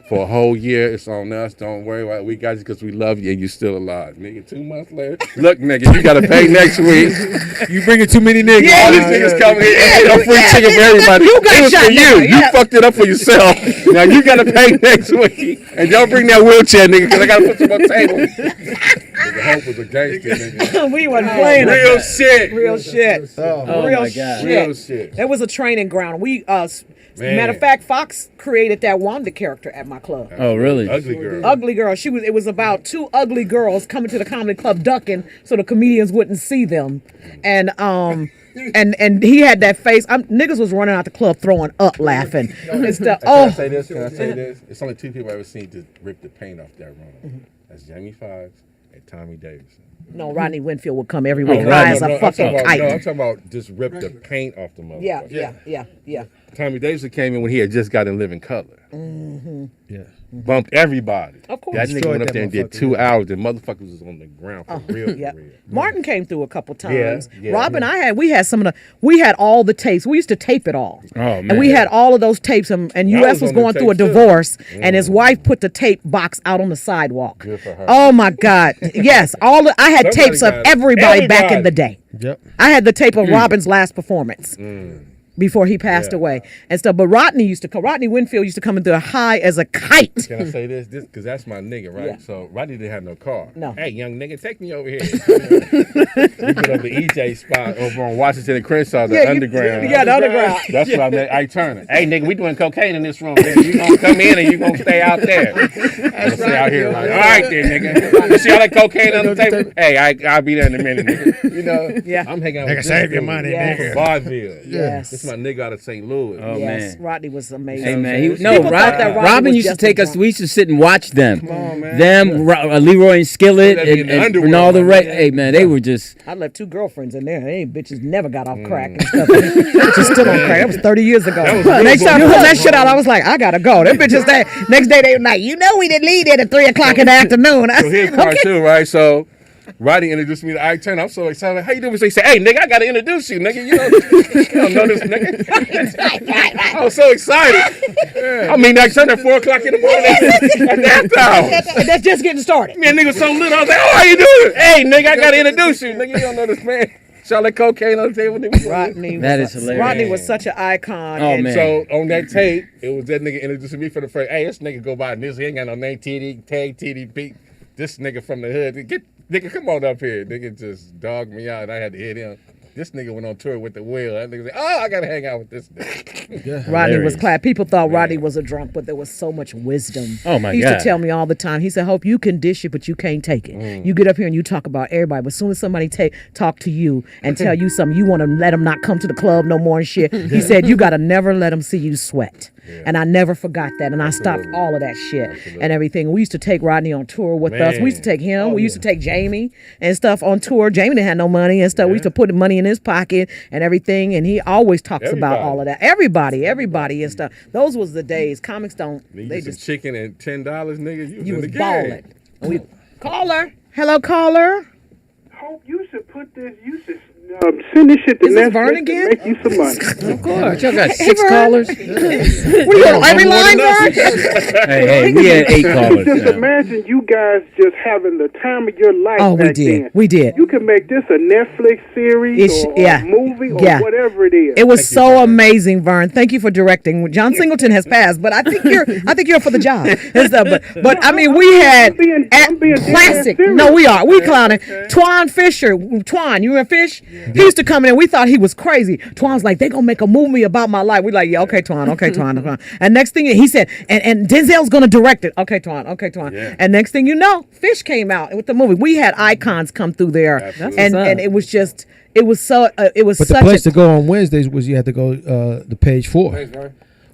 For a whole year, it's on us. Don't worry about it. We got you because we love you and you still alive. Nigga, 2 months later. Look, nigga, you got to pay next week. You bringing too many niggas. All these niggas coming here. Ain't no free chicken for everybody. You got it was shot for you. now, You fucked it up for yourself. Now you got to pay next week. And don't bring that wheelchair, nigga, because I got to put some on the table. Nigga, Hope was a gangster, nigga. We wasn't playing Real it. shit. Real shit. Oh Real my God. Real shit. It was a training ground. Man. Matter of fact, Fox created that Wanda character at my club. Oh, really? Ugly girl. Ugly girl. It was about 2 ugly girls coming to the comedy club ducking so the comedians wouldn't see them. And and he had that face. Niggas was running out the club throwing up laughing. And stuff. Can I say this? It's only 2 people I've ever seen to rip the paint off that run. That's Jamie Foxx and Tommy Davidson. No, Rodney Winfield would come every week, right. high as a fucking kite. I'm talking about just rip the paint off the motherfucker. Yeah. Tommy Davidson came in when he had just got in Living Color. Yeah. Bumped everybody. Of course. That nigga went up there and did 2 hours. The motherfuckers was on the ground for real. Yeah. For real. Martin came through a couple times. Yeah, Rob and we had all the tapes. We used to tape it all. Oh, man. And we had all of those tapes and US was was on going the through a tapes, too. divorce and his wife put the tape box out on the sidewalk. Good for her. Oh my God. Yes. I had Somebody tapes of got it. everybody back in the day. Yep. I had the tape of Robin's last performance. Before he passed away and stuff. But Rodney Winfield used to come into high as a kite. Can I say this? Because that's my nigga, right? Yeah. So Rodney didn't have no car. No. Hey, young nigga, take me over here. We put up the EJ spot over on Washington and Crenshaw, the underground. Yeah, the underground. That's what I met Ike Turner. Hey, nigga, we doing cocaine in this room. Nigga. You gonna come in and you gonna stay out there. I'm stay out here like, all right then, nigga. You see all that cocaine on the table? Hey, I'll be there in a minute, nigga. You know, Yeah. I'm hanging out Nigga, with save this your dude money, Yes. nigga. from Vaudeville. Yes. This is my nigga out of St. Louis. Oh, Yes, man. Rodney was amazing. Hey man, People thought that Robin was used to just take a us. drunk. We used to sit and watch them. Come on, man. Leroy and Skillet That'd be in the and underworld, all the my rest. nigga. Hey man, they were just. I left 2 girlfriends in there. They bitches never got off crack and stuff. Bitches still on crack. That was 30 years ago. Next time you put that shit out, I was like, I gotta go. Them bitches next day they were like, we didn't leave there at 3 o'clock in the afternoon. I So here's said, part okay. 2, right? So Rodney introduced me to Ike Turner. I'm so excited. Like, how you doing? So he said, hey, nigga, I got to introduce you, nigga. You don't know this nigga. I was so excited. I mean, Ike Turner at 4 o'clock in the morning at that hour. That's just getting started. Man, nigga was so lit. I was like, oh, how you doing? Hey, nigga, I got to introduce you. Nigga, you don't know this man. Charlotte cocaine on the table. Rodney That was is hilarious. Rodney was such an icon. Oh, and man. So on that tape, it was that nigga introducing me for the first. Hey, this nigga go by this. He ain't got no name. TDP. This nigga from the hood. Nigga, come on up here. Nigga just dogged me out. I had to hit him. This nigga went on tour with the Wheel. That nigga said, oh, I gotta hang out with this nigga. Rodney was clad. People thought Rodney was a drunk, but there was so much wisdom. Oh, my He used God. to tell me all the time. He said, Hope, you can dish it, but you can't take it. You get up here and you talk about everybody, but as soon as somebody talk to you and tell you something, you want to let them not come to the club no more and shit. He said, you got to never let them see you sweat. And I never forgot that. And I stopped all of that shit and everything. We used to take Rodney on tour with us. We used to take him. We used to take Jamie and stuff on tour. Jamie didn't have no money and stuff. We used to put money in his pocket and everything. And he always talks about all of that. Everybody and stuff. Those was the days. Comics don't. They just chicken and $10, nigga. You was in the balling. game. Caller. Hello, caller. Hope you should put this. You should send this shit to Is this Netflix Vern and again? make you some money. Of course. Y'all got Hey, 6 Vern. callers? What are you on every line, Vern? Hey, we had 8 callers. Just now. imagine you guys just having the time of your life. Oh, we back did. then. We did. You could make this a Netflix series or a movie or whatever it is. It was so amazing, Vern. Thank you for directing. John Singleton has passed, but I think you're for the job. And stuff. But I mean, we had classic. No, we are. We clowning. Twan Fisher. Twan, you remember Fish? He used to come in and we thought he was crazy. Twan's like, they gonna make a movie about my life. We like, yeah, okay, Twan, okay, Twan, okay. And next thing he said, and Denzel's gonna direct it. Okay, Twan, okay, Twan. Yeah. And next thing you know, Fish came out with the movie. We had icons come through there, and it was just, it was so, it was. But such the place to go on Wednesdays was you had to go the page 4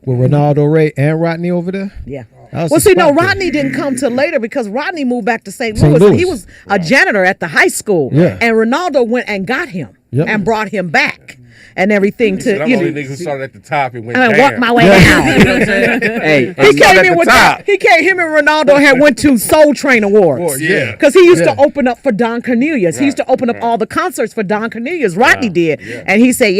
with Ronaldo Ray and Rodney over there. Yeah. Well, see, no, Rodney didn't come till later because Rodney moved back to St. St. Louis. Louis. And he was a janitor at the high school. Yeah. And Ronaldo went and got him and brought him back and everything to, I'm only niggas who started at the top and went I down. walked my way down. You know what I'm saying? Hey, He came in with that. He came. Him and Ronaldo had went to Soul Train Awards. Yeah. Because he used to open up for Don Cornelius. He used to open up all the concerts for Don Cornelius. Rodney did, and he said,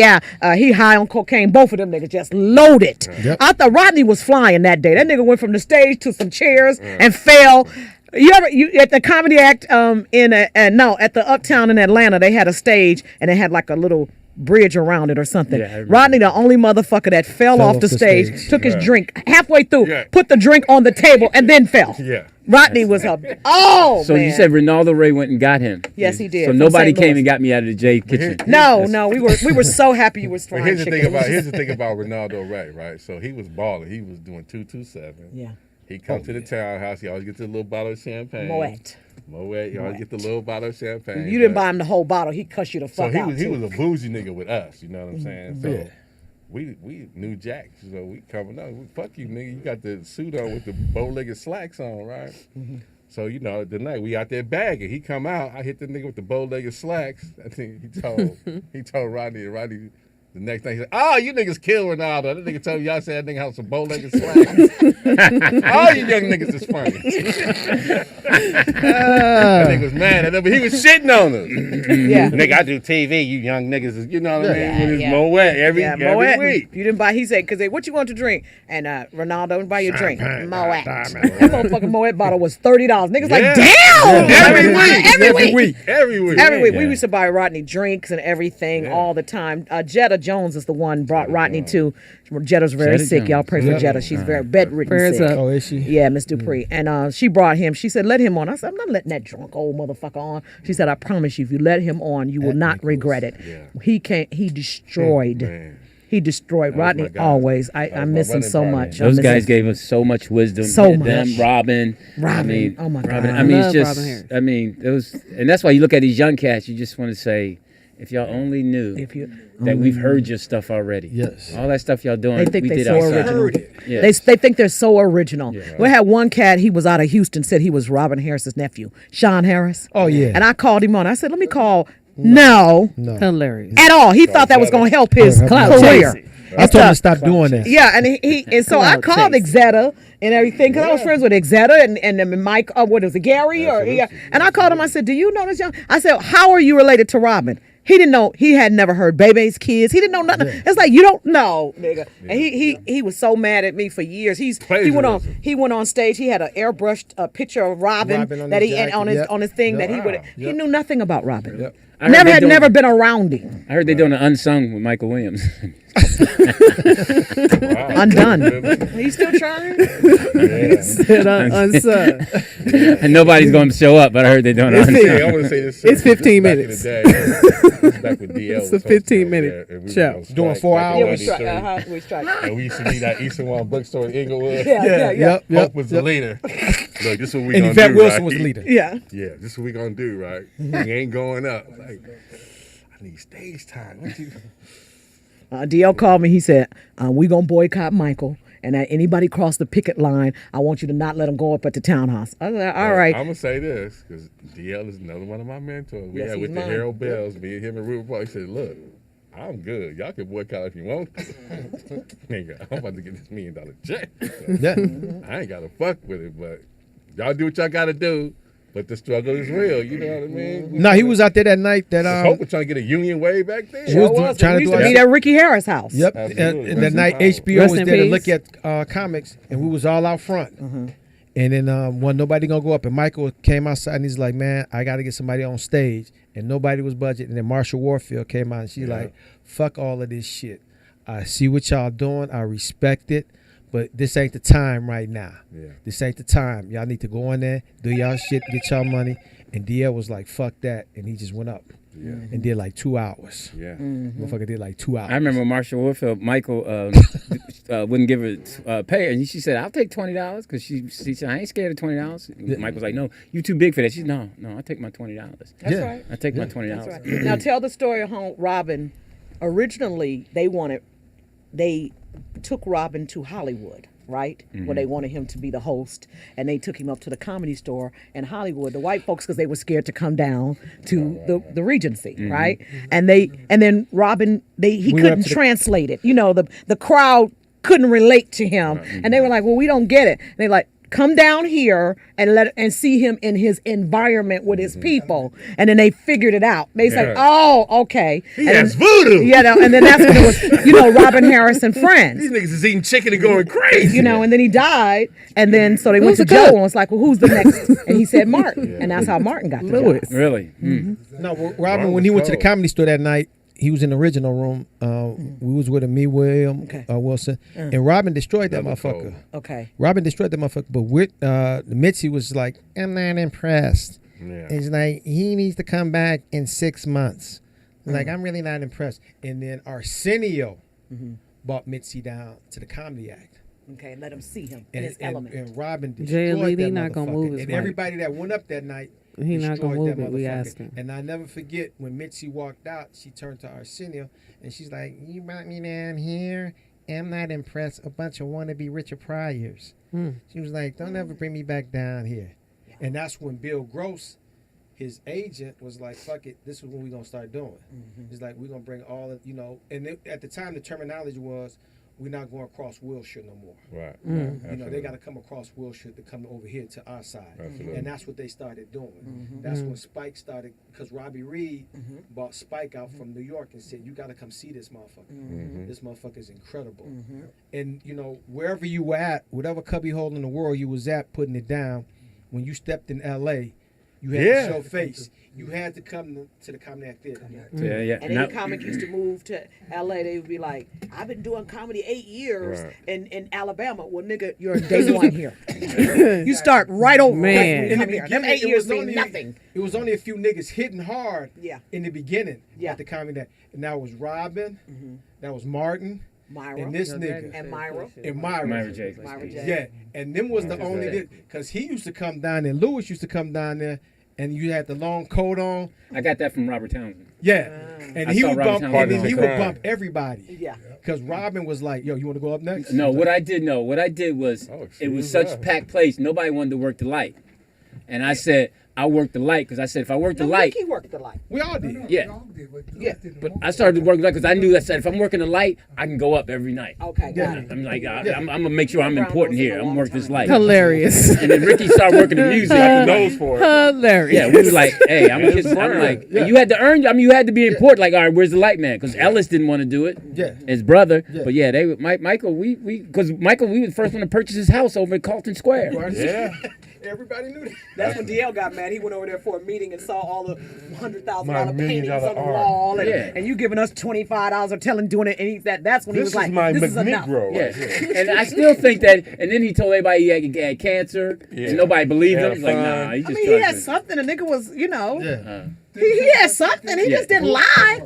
he high on cocaine. Both of them niggas just loaded. Yep. I thought Rodney was flying that day. That nigga went from the stage to some chairs and fell. You at the comedy act at the Uptown in Atlanta, they had a stage and they had like a little bridge around it or something. Rodney, the only motherfucker that fell off the stage, took his drink halfway through, put the drink on the table, and then fell. Yeah. Rodney was up. Oh, so man. you said Ronaldo Ray went and got him. Yes, he did. So from nobody St. came Louis. and got me out of the J kitchen. No, we were so happy you was But frying here's the chicken. thing about Ronaldo Ray, right? So he was balling. He was doing 227. Yeah. He come to the townhouse. He always gets a little bottle of champagne. Moet. He always get the little bottle of champagne. You didn't buy him the whole bottle. He cussed you the fuck out. So he was a bougie nigga with us. You know what I'm saying? So we knew Jack. So we coming up. Fuck you, nigga. You got the suit on with the bow-legged slacks on, right? So, you know, the night we out there bagging. He come out. I hit the nigga with the bow-legged slacks. I think he told Rodney, and Rodney the next thing he said, "Oh, you niggas kill Ronaldo." That nigga told me y'all said that nigga had some bow-legged slacks. All you young niggas is funny. That nigga was mad at him, but he was shitting on us. Yeah. Nigga, I do TV. You young niggas is, you know what I mean? With his Moet every week. You didn't buy. He said, "Cause what you want to drink?" And Ronaldo didn't buy your drink. Moet. That motherfucking Moet bottle was $30. Niggas like, damn. Every week. We used to buy Rodney drinks and everything all the time. Jetta Jones is the one brought Rodney to. Jetta's very sick. Y'all pray for Jetta. She's very bedridden sick. Oh, is she? Yeah, Miss Dupree. And she brought him. She said, let him on. I said, I'm not letting that drunk old motherfucker on. She said, I promise you, if you let him on, you will not regret it. Yeah. He destroyed. He destroyed Rodney always. I miss him so much. Those guys gave us so much wisdom. So much. Them, Robin. I mean, oh my God. I mean, it's just, I mean, those, and that's why you look at these young cats, you just want to say, if y'all only knew that we've heard your stuff already. Yes. All that stuff y'all doing, they think we they're did so outside. original. Yeah. They think they're so original. Yeah. We had one cat, he was out of Houston, said he was Robin Harris's nephew, Sean Harris. Oh, yeah. And I called him on. I said, let me call. No. Hilarious. At all. He thought that was going to help his career. I told him to stop doing that. Yeah, and so I called Exetta and everything because I was friends with Exetta and Mike. What is it, Gary? And I called him. I said, "Do you know this young?" I said, "How are you related to Robin?" He didn't know. He had never heard Bebe's kids. He didn't know nothing. Yeah. It's like you don't know, nigga. Yeah. And he was so mad at me for years. He went on stage. He had an airbrushed picture of Robin that he had on his thing that he knew nothing about Robin. Yep. Never been around him. I heard they doing an unsung with Michael Williams. Undone. He's still trying. He said unsung. And nobody's going to show up, but I heard they're doing unsung. I want to say this. It's 15 minutes. Back with DL. It's a 15-minute show. Doing 4 hours. Yeah, we strike. And we used to meet at Eastern One Bookstore in Inglewood. Yeah. Hope was the leader. Look, this is what we and gonna Yvette do, Wilson right? was the leader. Yeah. Yeah, this is what we gonna do, right? We ain't going up. Like, I need stage time. DL called me. He said, we going to boycott Michael. and anybody cross the picket line, I want you to not let them go up at the townhouse. I was like, all right. I'm gonna say this because DL is another one of my mentors. We Yes, had he's with the mine. Harold Bells, me and him and Ruben Paul. He said, "Look, I'm good. Y'all can boycott if you want. Nigga, I'm about to get this $1 million check. So Yeah. I ain't gotta fuck with it, but y'all do what y'all gotta do. But the struggle is real. You know what I mean? No, he was out there that night. That Hope was trying to get a union way back then. He was trying to We do used to our- meet at Ricky Harris' house. Yep. Absolutely. And that night HBO Rest was in there to peace. look at comics, and we was all out front. And then when nobody gonna go up, and Michael came outside and he's like, "Man, I got to get somebody on stage," and nobody was budgeting. And then Marsha Warfield came out and she's like, "Fuck all of this shit. I see what y'all doing. I respect it, but this ain't the time right now. Yeah. This ain't the time. Y'all need to go in there, do y'all shit, get y'all money." And DL was like, "Fuck that," and he just went up and did like 2 hours. Yeah. Motherfucker did like 2 hours. I remember Marsha Warfield, Michael wouldn't give her pay, and she said, "I'll take $20," because she said, "I ain't scared of $20." Mike was like, "No, you too big for that." She said, "No, I'll take my $20." That's Yeah. right. I take my $20. That's right. Now tell the story of how Robin. Originally, they took Robin to Hollywood, right? Where they wanted him to be the host, and they took him up to the Comedy Store in Hollywood. The white folks, because they were scared to come down to the Regency, right? And then Robin, he went up couldn't to the- translate it. You know, the crowd couldn't relate to him, and they were like, "Well, we don't get it." And they're like, "Come down here and see him in his environment with his people." And then they figured it out. They said, "Oh, okay." He and has then, voodoo. You know, and then that's when it was, Robin Harris and friends. These niggas is eating chicken and going crazy. You know, and then he died, and then so they went Who's to the Joe cook? and was like, "Well, who's the next?" And he said Martin, and that's how Martin got the job. Lewis. Really? No, Robin, when he went to the Comedy Store that night, he was in the original room. We was with him, me, William, Wilson, and Robin destroyed that Never motherfucker. told. Okay. Robin destroyed that motherfucker. But with Mitzi was like, "I'm not impressed." Yeah. He's like, "He needs to come back in 6 months." Like, I'm really not impressed. And then Arsenio brought Mitzi down to the Comedy Act. Okay, let him see him in his element. And Robin Jay destroyed Lee that not gonna motherfucker. move his And mic. everybody that went up that night He not gonna destroyed that move it, we motherfucker. asked him. And I never forget when Mitzi walked out, she turned to Arsenio and she's like, "You brought me down here. I'm not impressed. A bunch of wannabe Richard Pryors." She was like, "Don't ever bring me back down here." And that's when Bill Gross, his agent, was like, "Fuck it, this is what we're gonna start doing." It's like, we're gonna bring all of, at the time the terminology was, we're not going across Wilshire no more. Right. You know, they got to come across Wilshire to come over here to our side. Absolutely. And that's what they started doing. That's when Spike started, because Robbie Reed bought Spike out from New York and said, "You got to come see this motherfucker. This motherfucker is incredible." And, wherever you were at, whatever cubbyhole in the world you was at putting it down, when you stepped in L.A., you had to show face. You had to come to the Comedy Act Theater. Yeah. And any comic used to move to LA, they would be like, "I've been doing comedy 8 years in Alabama." Well, nigga, you're day one here. You start right over. Man. When you come here. Them 8 years mean nothing. It was only a few niggas hitting hard Yeah. in the beginning Yeah. at the Comedy Act. And that was Robin, that was Martin, Myra. and this nigga. And Myra. And Myra. Myra J. Myra J. Yeah, and them was the only, because he used to come down there, Lewis used to come down there, and you had the long coat on. I got that from Robert Townsend. Yeah, and I he saw would Robert bump, Townsend and then all he the would time. bump everybody. Yeah. Because Robin was like, "Yo, you want to go up next?" No, what I did was Oh, it was excuse such me. a packed place, nobody wanted to work the light. And I said, I'll work the light, because I said, if I work the No, light, Ricky worked the light. We all did. Yeah. Yeah. but I started to work the light because I knew, I said, if I'm working the light, I can go up every night. Okay, got it. I'm like, I'm going to make sure I'm important here. I'm going to work this light. Hilarious. And then Ricky started working the music. Got the nose for it. Hilarious. Yeah, we was like, hey, I'm like, Yeah. you had to earn, you had to be important. Like, all right, where's the light man? Because Ellis didn't want to do it. Yeah. His brother. Yeah. But yeah, Michael, we we were the first one to purchase his house over at Carlton Square. Yeah. Everybody knew that. That's when DL got mad. He went over there for a meeting and saw all the $100,000 My $1 million paintings on the art. wall, and, Yeah. and you giving us $25 or doing it. And that's when he This was like, is my "This is enough." McNegro. Yeah, and I still think that. And then he told everybody he had cancer, and nobody believed him. He's like, nah, he I just. mean, he tried had to- something. The nigga was, Yeah. he had something. He Yeah. just didn't lie.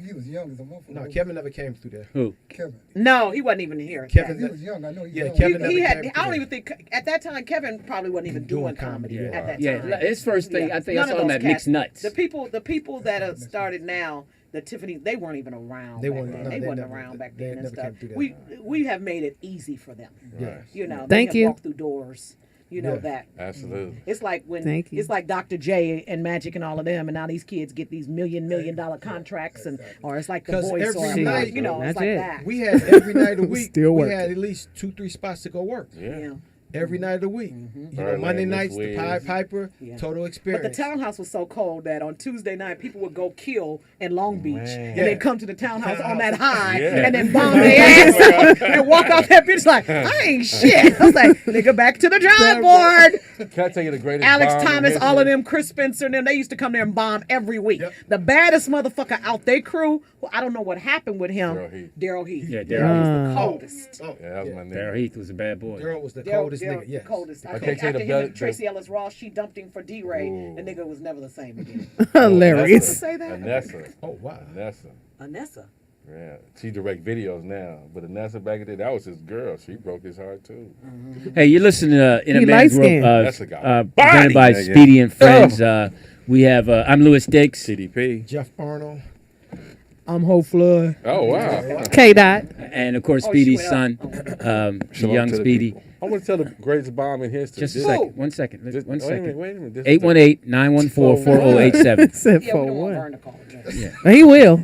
He was young as a motherfucker. No, Kevin never came through there. Who? Kevin. No, he wasn't even here. Kevin, He was young. I know he was Yeah, young. Kevin never He had. came I don't through even think at that time Kevin probably wasn't even doing comedy at that Yeah, time. his first thing, I think None I of saw him those at cats. Mixed Nuts. The people that have started now the Tiffany, they weren't even around. They back weren't- then. no, they they wasn't never- around back they then and never stuff. came through that. We have made it easy for them. Yes. You know, Thank they you. have walked through doors. You know Yeah. that. Absolutely. It's like when Thank you. it's like Dr. J and Magic and all of them, and now these kids get these $million contracts, and or it's like the 'Cause voice, every or night- you know, it's That's like it. that. We had every night a week. Still we working. had at least 2-3 spots to go work. Yeah. Every night of the week. You know, Birdland Monday this nights, the week. Pied Piper, Yeah. Total But Experience. the townhouse was so cold that on Tuesday night people would go kill in Long Beach, Man. and Yeah. they'd come to the townhouse on that high, Yeah. and then bomb their ass out and walk off that bitch like I ain't shit. I was like, nigga, back to the drawing board. Can I tell you the greatest Alex bomb in Thomas, history? all of them, Chris Spencer, and them, they used to come there and bomb every week. Yep. The baddest motherfucker out their crew, well, I don't know what happened with him. Daryl Heath. Daryl Heath. Yeah, Daryl Daryl was the Heath. coldest. Oh, Yeah, that was my nigga. Daryl Heath was a bad boy. Daryl was the coldest Daryl, nigga. Yes. the coldest. I can't think tell you after the him better- and Tracy Ellis Ross, she dumped him for D-Ray. Ooh. The nigga was never the same again. Hilarious. Say that? Anessa. Oh, wow. Anessa. Anessa. Yeah. She direct videos now. But Anessa back in the day, that was his girl. She broke his heart too. Hey, you're listening to In a He Man's World, light-skinned. That's a guy. presented by Body, nigga. Speedy and Friends. We have, I'm Lewis Dix. TDP. Jeff Arnold. I'm Hope Floyd. Oh, wow. K. Dot. And of course, Oh, she Speedy's went son, Shalom young to the Speedy. people. I want to tell the greatest bomb in history. Just a This- second. One second. This- One wait a second. minute, wait a minute. This is the- 818-914-4087. Said Yeah, for we don't want what? Vern to call. He will.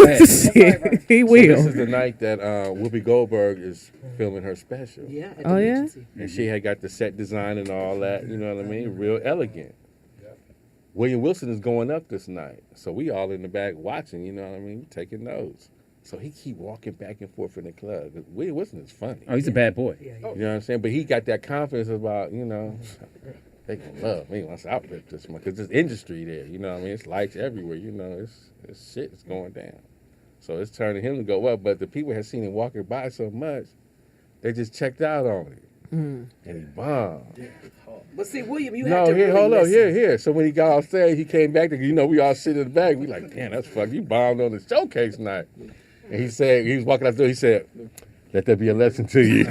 ahead. Shit, he So will. this is the night that Whoopi Goldberg is filming her special. Yeah. at Oh, the yeah? agency. And she had got the set design and all that, you know what I mean? Real elegant. William Wilson is going up this night. So we all in the back watching, you know what I mean? Taking notes. So he keep walking back and forth in the club. 'Cause William Wilson is funny. Oh, he's a bad boy. Yeah, You know what I'm saying? But he got that confidence about, you know, they gonna love me once I rip this one. Because there's industry there, you know what I mean? It's lights everywhere, you know, it's shit is going down. So it's turning him to go up. But the people had seen him walking by so much, they just checked out on him. And he bombed. But see, William, you had No, to here, really hold on, listen. here. So when he got off stage, he came back. You know, we all sit in the back. We like, damn, that's fucked. You bombed on the showcase night. And he said, he was walking out the door. He said, "Let that be a lesson to you."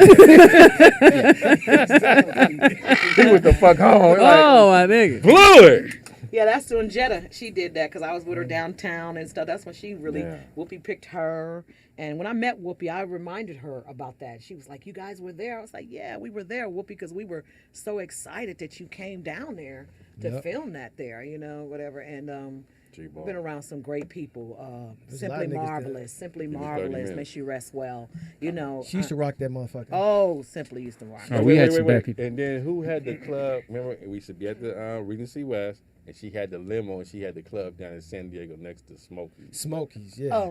He was the fuck home. Like, Oh, my nigga. blew it. Yeah, that's when Jetta, she did that because I was with her downtown and stuff. That's when she really, Yeah. Whoopi picked her. And when I met Whoopi, I reminded her about that. She was like, you guys were there? I was like, yeah, we were there, Whoopi, because we were so excited that you came down there to Yep. film that there, you know, whatever. And G-ball. we've been around some great people. There's a lot Simply of niggas that- Marvelous, Simply Give me 30 Marvelous, minutes. may she rest well. You know. She used to rock that motherfucker. Oh, Simply used to rock. Oh, we had some bad people. And then who had the club? Remember, we used to be at the Regency West, and she had the limo, and she had the club down in San Diego next to Smokies. Smokies, yeah.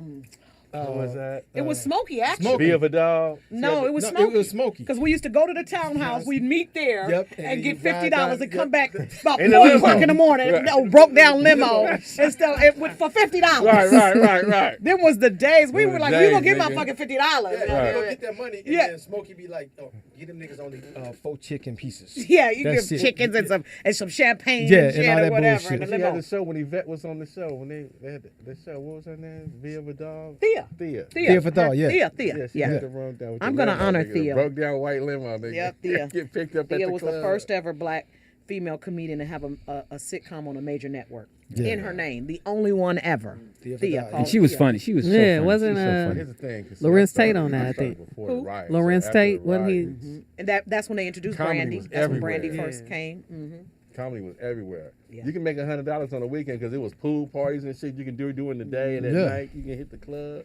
What was that? It was Smokey, actually. Smokey. Via Vidal. No, it was No, Smokey. it was Smokey. Because we used to go to the townhouse, we'd meet there Yep, and and get you ride $50 down- and come yep. back about In the 4 limo. o'clock in the morning. Right. No, broke down limo and stuff for $50. Right. Them was the days we Them were the like, days, we gonna get my nigga. fucking $50. Yeah, Right. you go get that money, and Yeah. then Smokey be like, "Oh, get them niggas only 4 chicken pieces." Yeah, you That's give it. chickens and some champagne Yeah, and and shit all or that whatever bullshit. in the She had limo. the show when Yvette was on the show. When they had the show. What was her name? Via Vidal? Thea. Thea Vidal, yeah. Thea. She Yeah. had the run down with I'm the gonna limo, honor nigga. Thea. Broke down white limo, nigga. Yep, Thea. Get picked up at Thea the was club. the first ever black female comedian to have a sitcom on a major network in her name. The only one ever. Thea Thea. Vidal. called And she was Thea. funny. She was so Yeah, funny. wasn't, She was so funny. Here's the thing. 'cause Lorenz started- Tate on that, I started think. before the Who? riot. Lorenz So after Tate, the wasn't he? riot, And that's when they introduced Comedy Brandy. was That's when Brandy everywhere. first came. Comedy was everywhere. Yeah. You can make $100 on a weekend because it was pool parties and shit you can do during the day, and at Yeah. night you can hit the club.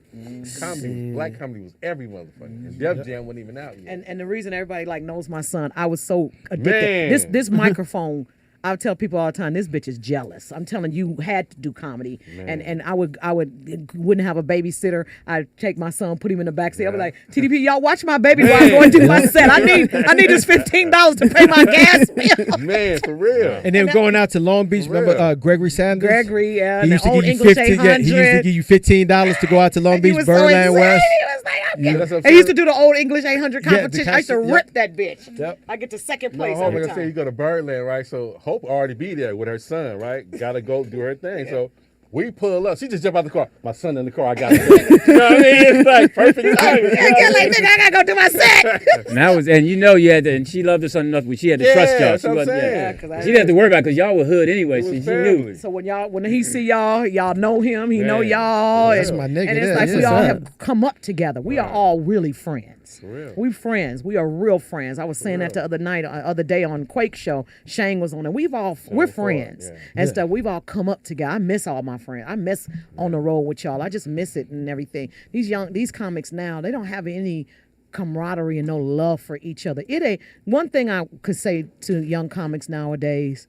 Comedy, black comedy was every motherfucker. And Def Jam wasn't even out yet. And the reason everybody like knows my son, I was so addicted. Man. This microphone, I tell people all the time, this bitch is jealous. I'm telling you, had to do comedy, and I wouldn't have a babysitter. I'd take my son, put him in the backseat. I'd be like, TDP, y'all watch my baby while I go and do my set. I need this $15 to pay my gas bill. Man, for real. And then going out to Long Beach, For remember real. Gregory Sanders? Gregory, yeah, He and used the to old give you English 15. Yeah, he used to 800. give you $15 to go out to Long He Beach, was so Birdland insane. West. He was like, Yeah, that's what I'm I used to saying. do the old English 800 Yeah, the competition. I used to competition, rip yep. that bitch. Yep. I get to second No, place hold on, every like I said, you time. go to Birdland, right? So Hope already be there with her son, right? Gotta go do her thing. So We pull up. She just jump out the car. My son in the car. I got it. You know what I mean? It's like perfect timing. Nigga, I gotta go do my set. And that was, and you know, you had to, and she loved her son enough, but she had to trust y'all. That's She what I'm wasn't, saying. she didn't have to worry about it because y'all were hood anyway, It so she was knew. family. So when he see y'all know him, he know y'all. That's and, my nigga and it's there, like we yes, all sir. have come up together. We are all really friends. For real. We friends. We are real friends. I was saying that the other day on Quake Show. Shane was on it. We're friends and stuff. We've all come up together. I miss all my friends. I miss on the road with y'all. I just miss it and everything. These comics now, they don't have any camaraderie and no love for each other. It ain't one thing I could say to young comics nowadays.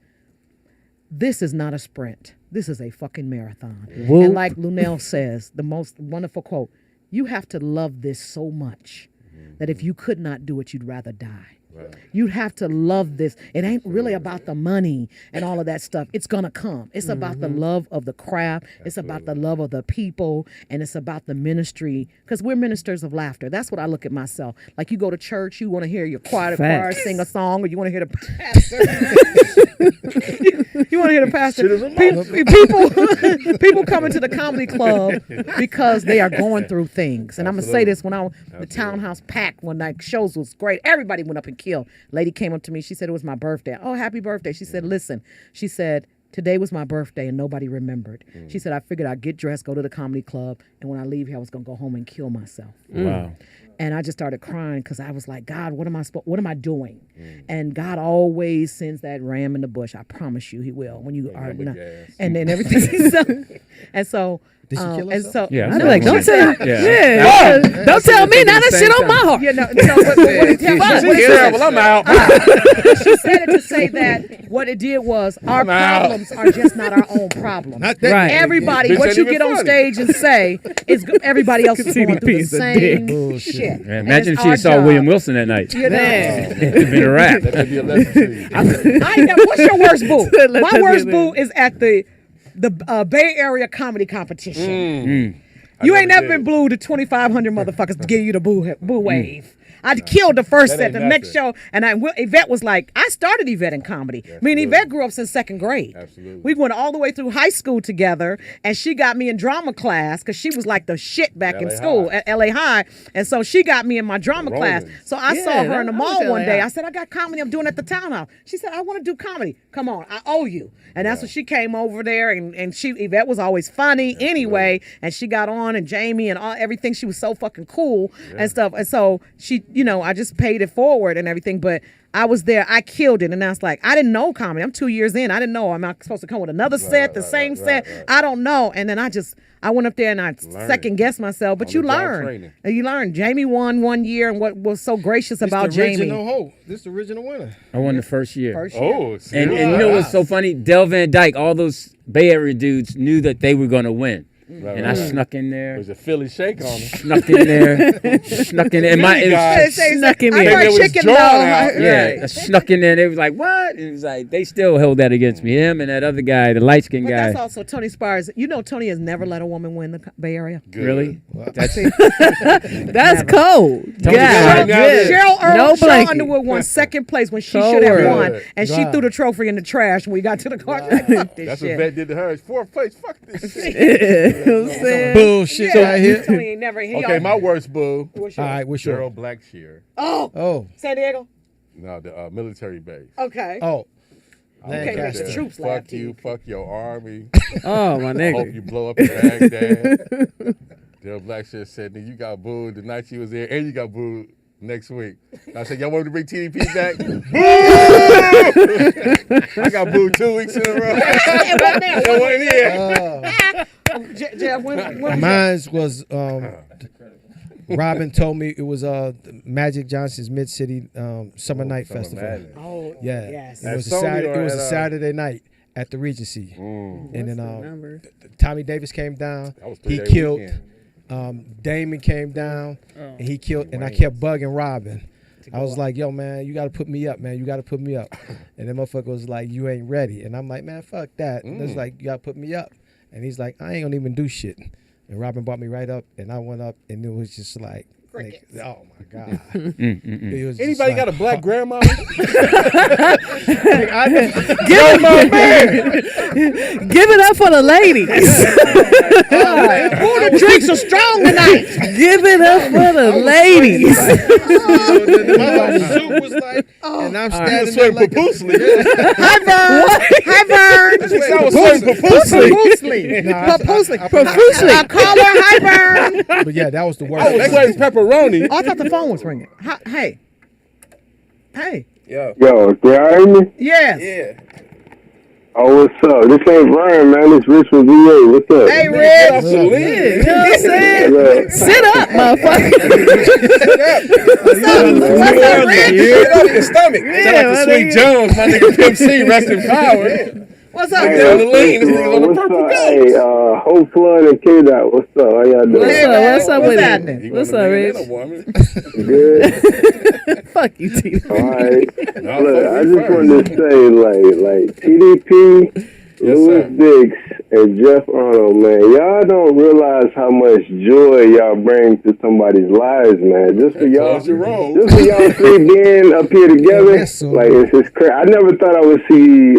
This is not a sprint. This is a fucking marathon. Whoop. And like Lunel says, the most wonderful quote, you have to love this so much that if you could not do it, you'd rather die. Right. You have to love this. It ain't really about the money and all of that stuff. It's going to come. It's about the love of the craft. It's about the love of the people. And it's about the ministry. Because we're ministers of laughter. That's what I look at myself. Like you go to church, you want to hear your choir sing a song, or you want to hear the pastor. you want to hear the pastor. People come into the comedy club because they are going through things. And I'm going to say this, when the townhouse packed one night, shows was great. Everybody went up and killed. Lady came up to me. She said it was my birthday. Oh, happy birthday. She said, listen, she said, today was my birthday and nobody remembered. She said, I figured I'd get dressed, go to the comedy club, and when I leave here, I was going to go home and kill myself. Wow. And I just started crying because I was like, God, what am I doing? And God always sends that ram in the bush. I promise you he will when you are not. And then everything. And so Did she kill and herself? so Yeah. I I'm like, know. don't tell. Yeah. Don't tell me now. That shit on my heart. Yeah, no, but what it tell She's what it terrible. I'm out. she said it to say that what it did was our problems are just not our own problems. Not that Right. Everybody, Bitch what ain't you even get on funny. stage and say is everybody else is going through the TDP is a same Bullshit. shit. Yeah, And imagine it's if she our saw job. William Wilson that night. You know? It'd been a wrap. That could be a lesson to you. I ain't never, what's your worst boo? Let My that worst be boo is at the Bay Area comedy competition. I You ain't never did. been blued to 2,500 motherfuckers to give you the boo wave. I killed the first That set. ain't The next show, nothing. and Yvette was like, I started Yvette in comedy. Me and Absolutely. Yvette grew up since second grade. Absolutely. We went all the way through high school together, and she got me in drama class because she was like the shit back in LA school High. at LA High. And so she got me in my drama class. Romans. So I Yeah, saw her in the that mall was one LA day. High. I said, I got comedy I'm doing at the townhouse. She said, I want to do comedy. Come on, I owe you. And that's when she came over there, and Yvette was always funny anyway, and she got on, and Jamie and everything. She was so fucking cool and stuff. And so she, I just paid it forward and everything, but I was there. I killed it. And I was like, I didn't know comedy. I'm 2 years in. I didn't know. I'm not supposed to come with another set, the same set. right. I don't know. And then I went up there and I second guessed myself. But On you the job learn. training. And you learn. Jamie won one year, and what was so gracious about This the original Jamie. hope. This the original winner. I won the first year. First year. Oh, And you know what's so funny? Del Van Dyke, all those Bay Area dudes knew that they were going to win. Right, And I snuck in there. There's a Philly shake on him. Snuck in there. Snuck in there. And Many guys Snuck in I there. fried They was chicken drawn though. out. Yeah, I snuck in there. They was like, "What?" And it was like they still held that against me. Him and that other guy, the light skinned But guy. that's also Tony Spires. Tony has never let a woman win the Bay Area. Good. Really? That's That's cold. Tony God, Spires. good. Cheryl No Cheryl blanket. Underwood won second place when she Cold should have world. won, and she Wow. threw the trophy in the trash when we got to the car. Like, fuck this That's what shit. Vet did to her. It's fourth place. Fuck this shit. You know what I'm saying? Bullshit right here. Tony ain't never. Okay, my worst boo. What's All yours? right, what's your? Gerald Blackshear. Oh, San Diego. No, the military base. Okay. Oh, I was Okay, up make the there. troops laugh Fuck to you. you. Fuck your army. Oh, my I hope nigga. you blow up in Baghdad. Gerald Blackshear said, "Nigga, you got booed the night you was there, and you got booed next week." I said, "Y'all want me to bring TDP back?" Boo! I got booed 2 weeks in a row. It wasn't there. It wasn't here. Jeff, when was Mine was Robin told me it was Magic Johnson's Mid City Summer Night Summer Festival. Madness. Oh, Yeah, yes. And it was At a Sony Saturday. or It was a at, Saturday night at the Regency, and then number? Tommy Davis came down. That was He 3-day killed. weekend. Damon came down, and he killed. And I kept bugging Robin. I was like, "Yo, man, you got to put me up, man. You got to put me up." And then motherfucker was like, "You ain't ready." And I'm like, "Man, fuck that." And it's like, "You got to put me up." And he's like, "I ain't gonna even do shit." And Robin brought me right up, and I went up, and it was just like, Like, oh my God. Mm-mm-mm. Anybody got a black grandma? Give it up for the ladies. Who the drinks are strong tonight? Give it up for the ladies. My suit was like, and I'm standing there Sweating like, profusely. Hi, Vern. Hi, Vern. I was sweating profusely. Profusely. I call her Hi, Vern. but yeah, that was the worst. I was sweating pepperoni. Oh, I thought the phone was ringing. Hey. Hey. Yeah. Yo, can y'all hear me? Yes. Yeah. Oh, what's up? This ain't Brian, man. This Rich from VA. What's up? Hey, Rich. Absolutely. You know what I'm saying? Look, Sit up, motherfucker. What's up, Rich? Get off your stomach. Shout out to my Sweet nigga. Jones, my nigga Pimp C, rest in power. What's up, hey, down Rich? the lane. This nigga's on the what's purple up? coat. Hey, Hope Flood and K-Dot. What's up? How y'all doing? Hey, man, What's up what's with happening? it? What's up, Rich? Good. Fuck you, Tito. All right. No, Look, fuck I me just first. wanted to say, like TDP, Yes, Louis sir. Dix, and Jeff Arnold, man, y'all don't realize how much joy y'all bring to somebody's lives, man. Just for y'all, Close your roll. just for y'all three being up here together, that's so like it's just crazy. I never thought I would see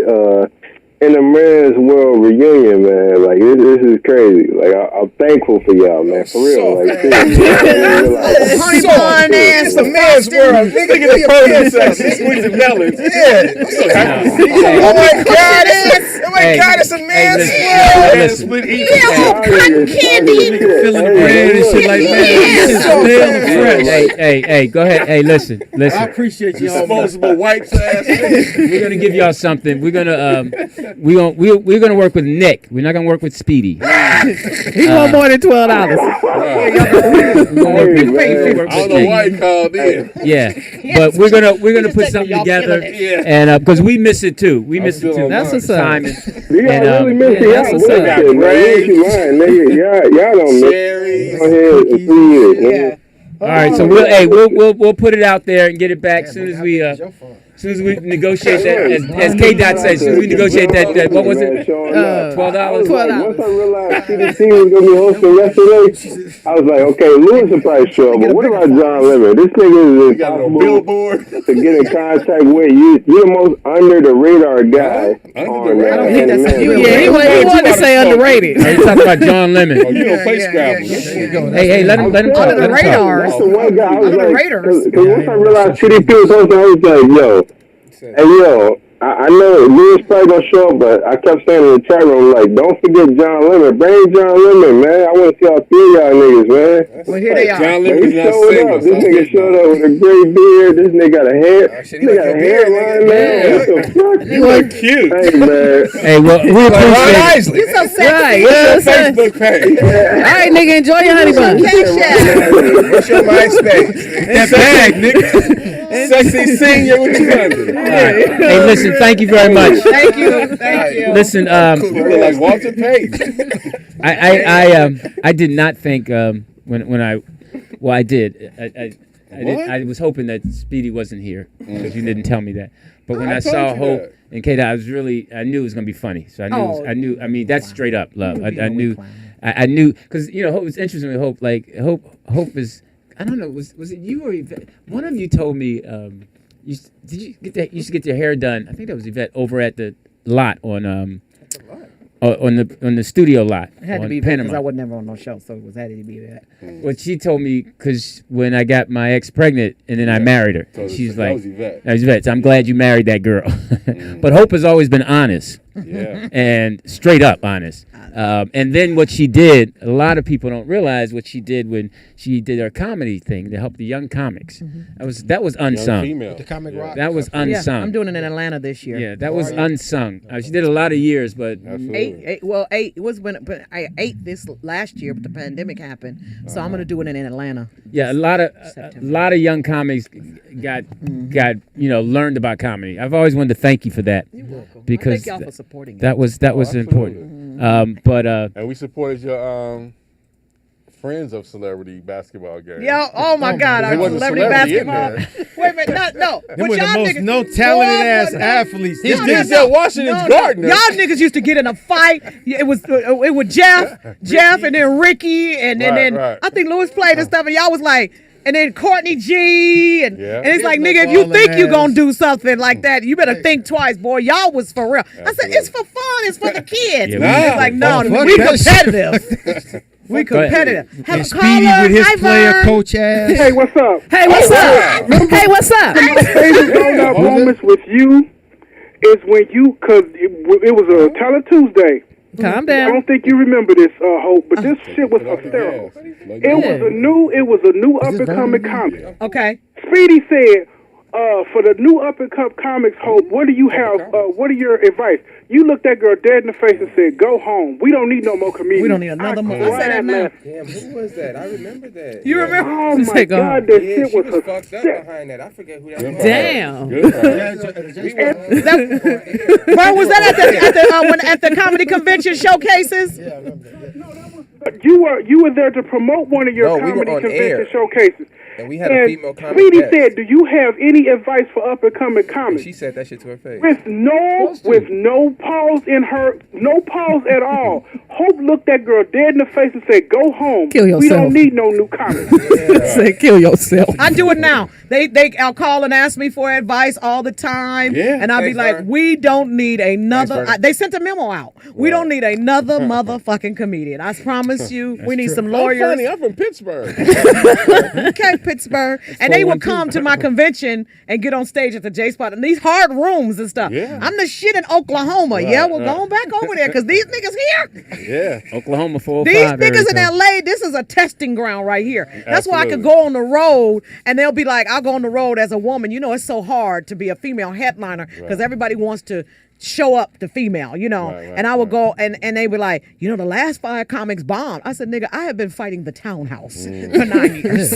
in a man's world reunion, man. Like this is crazy. Like I'm thankful for y'all, man. For real, like seriously. Honey bun ass. It's a man's world. Nigga get a produce section, squeezing melons. Yeah. Oh my God, oh my God, it's a man's world. Listen. Cotton candy. Feeling the bread and shit like that. It's still fresh. Hey, go ahead. Hey, listen. I appreciate y'all. Disposable wipes ass. We're gonna give y'all something. We're gonna work with Nick. We're not gonna work with Speedy. He want more than $12. We're gonna work with, Hey, work I don't with know Nick. why he called in. Yeah, but we're gonna put something together, Yeah. and because we miss it too. We miss it still too. on That's what's up. Simon. You And, all really miss it. that's Y'all what's miss up. it, man. What you lying, nigga? Y'all don't miss Cherries. Go ahead in 3 years, nigga. All right, so we'll put it out there and get it back as soon as we negotiate that. As K Dot said, as soon as we negotiate that what was it? $12. Once I realized CDC was gonna be hosting yesterday, I was like, okay, Lewis will probably show up, but what about John Lemon? This nigga is You got it on impossible billboard. to get in contact with. You're the most under the radar guy Under on the radar? I don't think that's man. Yeah, he wanted to say underrated. Are you talking about John Lemon? Oh, you don't play Scrabble. Hey, let him talk. Under the Let him talk. radar. That's the one guy I was Under the like, radars. because once I realized CDP was hosting, I was like, yo, hey, yo, I know Lewis probably gonna show up, but I kept saying in the chat room, like, don't forget John Lemon. Bring John Lemon, man. I want to see all three of y'all niggas, man. Well, here they are. John But Lemon's he not showed single. up. This nigga showed up with a great beard. This nigga got a hair. This nigga got a hairline, man. What the fuck? You look cute. Hey, man. Hey, well, we appreciate it. Isley. You so sexy. Right, you know what I'm saying? Facebook page. All right, nigga, enjoy your honey bun. Cash App. What's your MySpace? That bag, nigga. Sexy senior, what you under? Hey, listen, thank you very much. Thank you. Thank you. Listen, You look like Walter Page. I did not think when I did. I was hoping that Speedy wasn't here because you didn't tell me that. But when I told saw you Hope that. and Kate, I knew it was gonna be funny. So I knew. I mean, that's straight up love. I knew because Hope was interesting with Hope. Like Hope is. I don't know. Was it you or Yvette? One of you told me. You used to get your hair done. I think that was Yvette over at the lot on the studio lot. It had to on be because Panama. I was never on no show, so it was had to be that. Well, she told me because when I got my ex pregnant and then I married her, So she's that like, was Yvette. "That was Yvette. So I'm glad you married that girl." But Hope has always been honest Yeah. and straight up honest. And then what she did, a lot of people don't realize what she did when she did her comedy thing to help the young comics. That was Young unsung. female. The comic rock. That was Yeah, unsung. I'm doing it in Atlanta this year. Yeah, that was unsung. She did a lot of years, but Absolutely. Eight. It was when but I ate this last year, but the pandemic happened, so I'm gonna do it in Atlanta. yeah, a lot of young comics got learned about comedy. I've always wanted to thank you for that because Thank y'all for supporting. that was important. And we supported your friends of celebrity basketball game. Yo, oh my God, There our wasn't celebrity celebrity in basketball. Wait a minute, no. Them But were the y'all most niggas- no talented ass No, athletes. These No, niggas no, at Washington's no. Gardner. Y'all niggas used to get in a fight. It was Jeff, and then Ricky, and then Right. I think Lewis played and stuff, and y'all was like, and then Courtney G, and Yeah. it's like, There's nigga, no if you balling think you gonna ass. do something like that, you better think twice, boy. Y'all was for real. I said, it's for fun, it's for the kids. Yeah, It's like, no, fuck we that competitive. We competitive. Have And a Speedy caller. with his Hi, player Vern. coach ass. Hey, what's up? Hey, what's up? Hey, what's up? Favorite grown-up moments with you is when you, because it was a Talent Tuesday. Calm I down. don't think you remember this, Hope, but this shit was hysterical. It was a new up and coming comic. Okay. Speedy said, for the new up and coming comics, Hope, what do you have? What are your advice? You looked that girl dead in the face and said, "Go home. We don't need no more comedians." We don't need another more. I said that now. Damn, who was that? I remember that. You remember? Oh She my said, "Go home." God, that Yeah, shit she was was fucked up hysterical. behind that. I forget who that was. Damn. Good for her. Vern, was that at the comedy convention showcases? You were there to promote one of your No, we were comedy on convention air. showcases. And we had a female comic Speedy guest. said, "Do you have any advice for up and coming And comics?" she said that shit to her face. With no pause in her, no pause at all. Hope looked that girl dead in the face and said, "Go home. Kill We yourself." don't need no new comics." Say, kill yourself. I do it now. I'll call and ask me for advice all the time. Yeah. And I'll be Thanks, like, Vern. we don't need another. Thanks, They sent a memo out. We don't need another motherfucking comedian. I promise you. We need some I'm lawyers. funny. I'm from Pittsburgh. Okay, Pittsburgh. And they would come to my convention and get on stage at the J Spot in these hard rooms and stuff. Yeah. I'm the shit in Oklahoma. Yeah, we're going back over there because these niggas here. Yeah. Oklahoma 405. These niggas in everything. LA, this is a testing ground right here. That's why I could Absolutely. go on the road and they'll be like, I'll go on the road as a woman. You know, it's so hard to be a female headliner because everybody wants to show up the female, you know. Right, and I would go and they were like, you know, the last 5 comics bombed. I said, nigga, I have been fighting the townhouse for 9 years.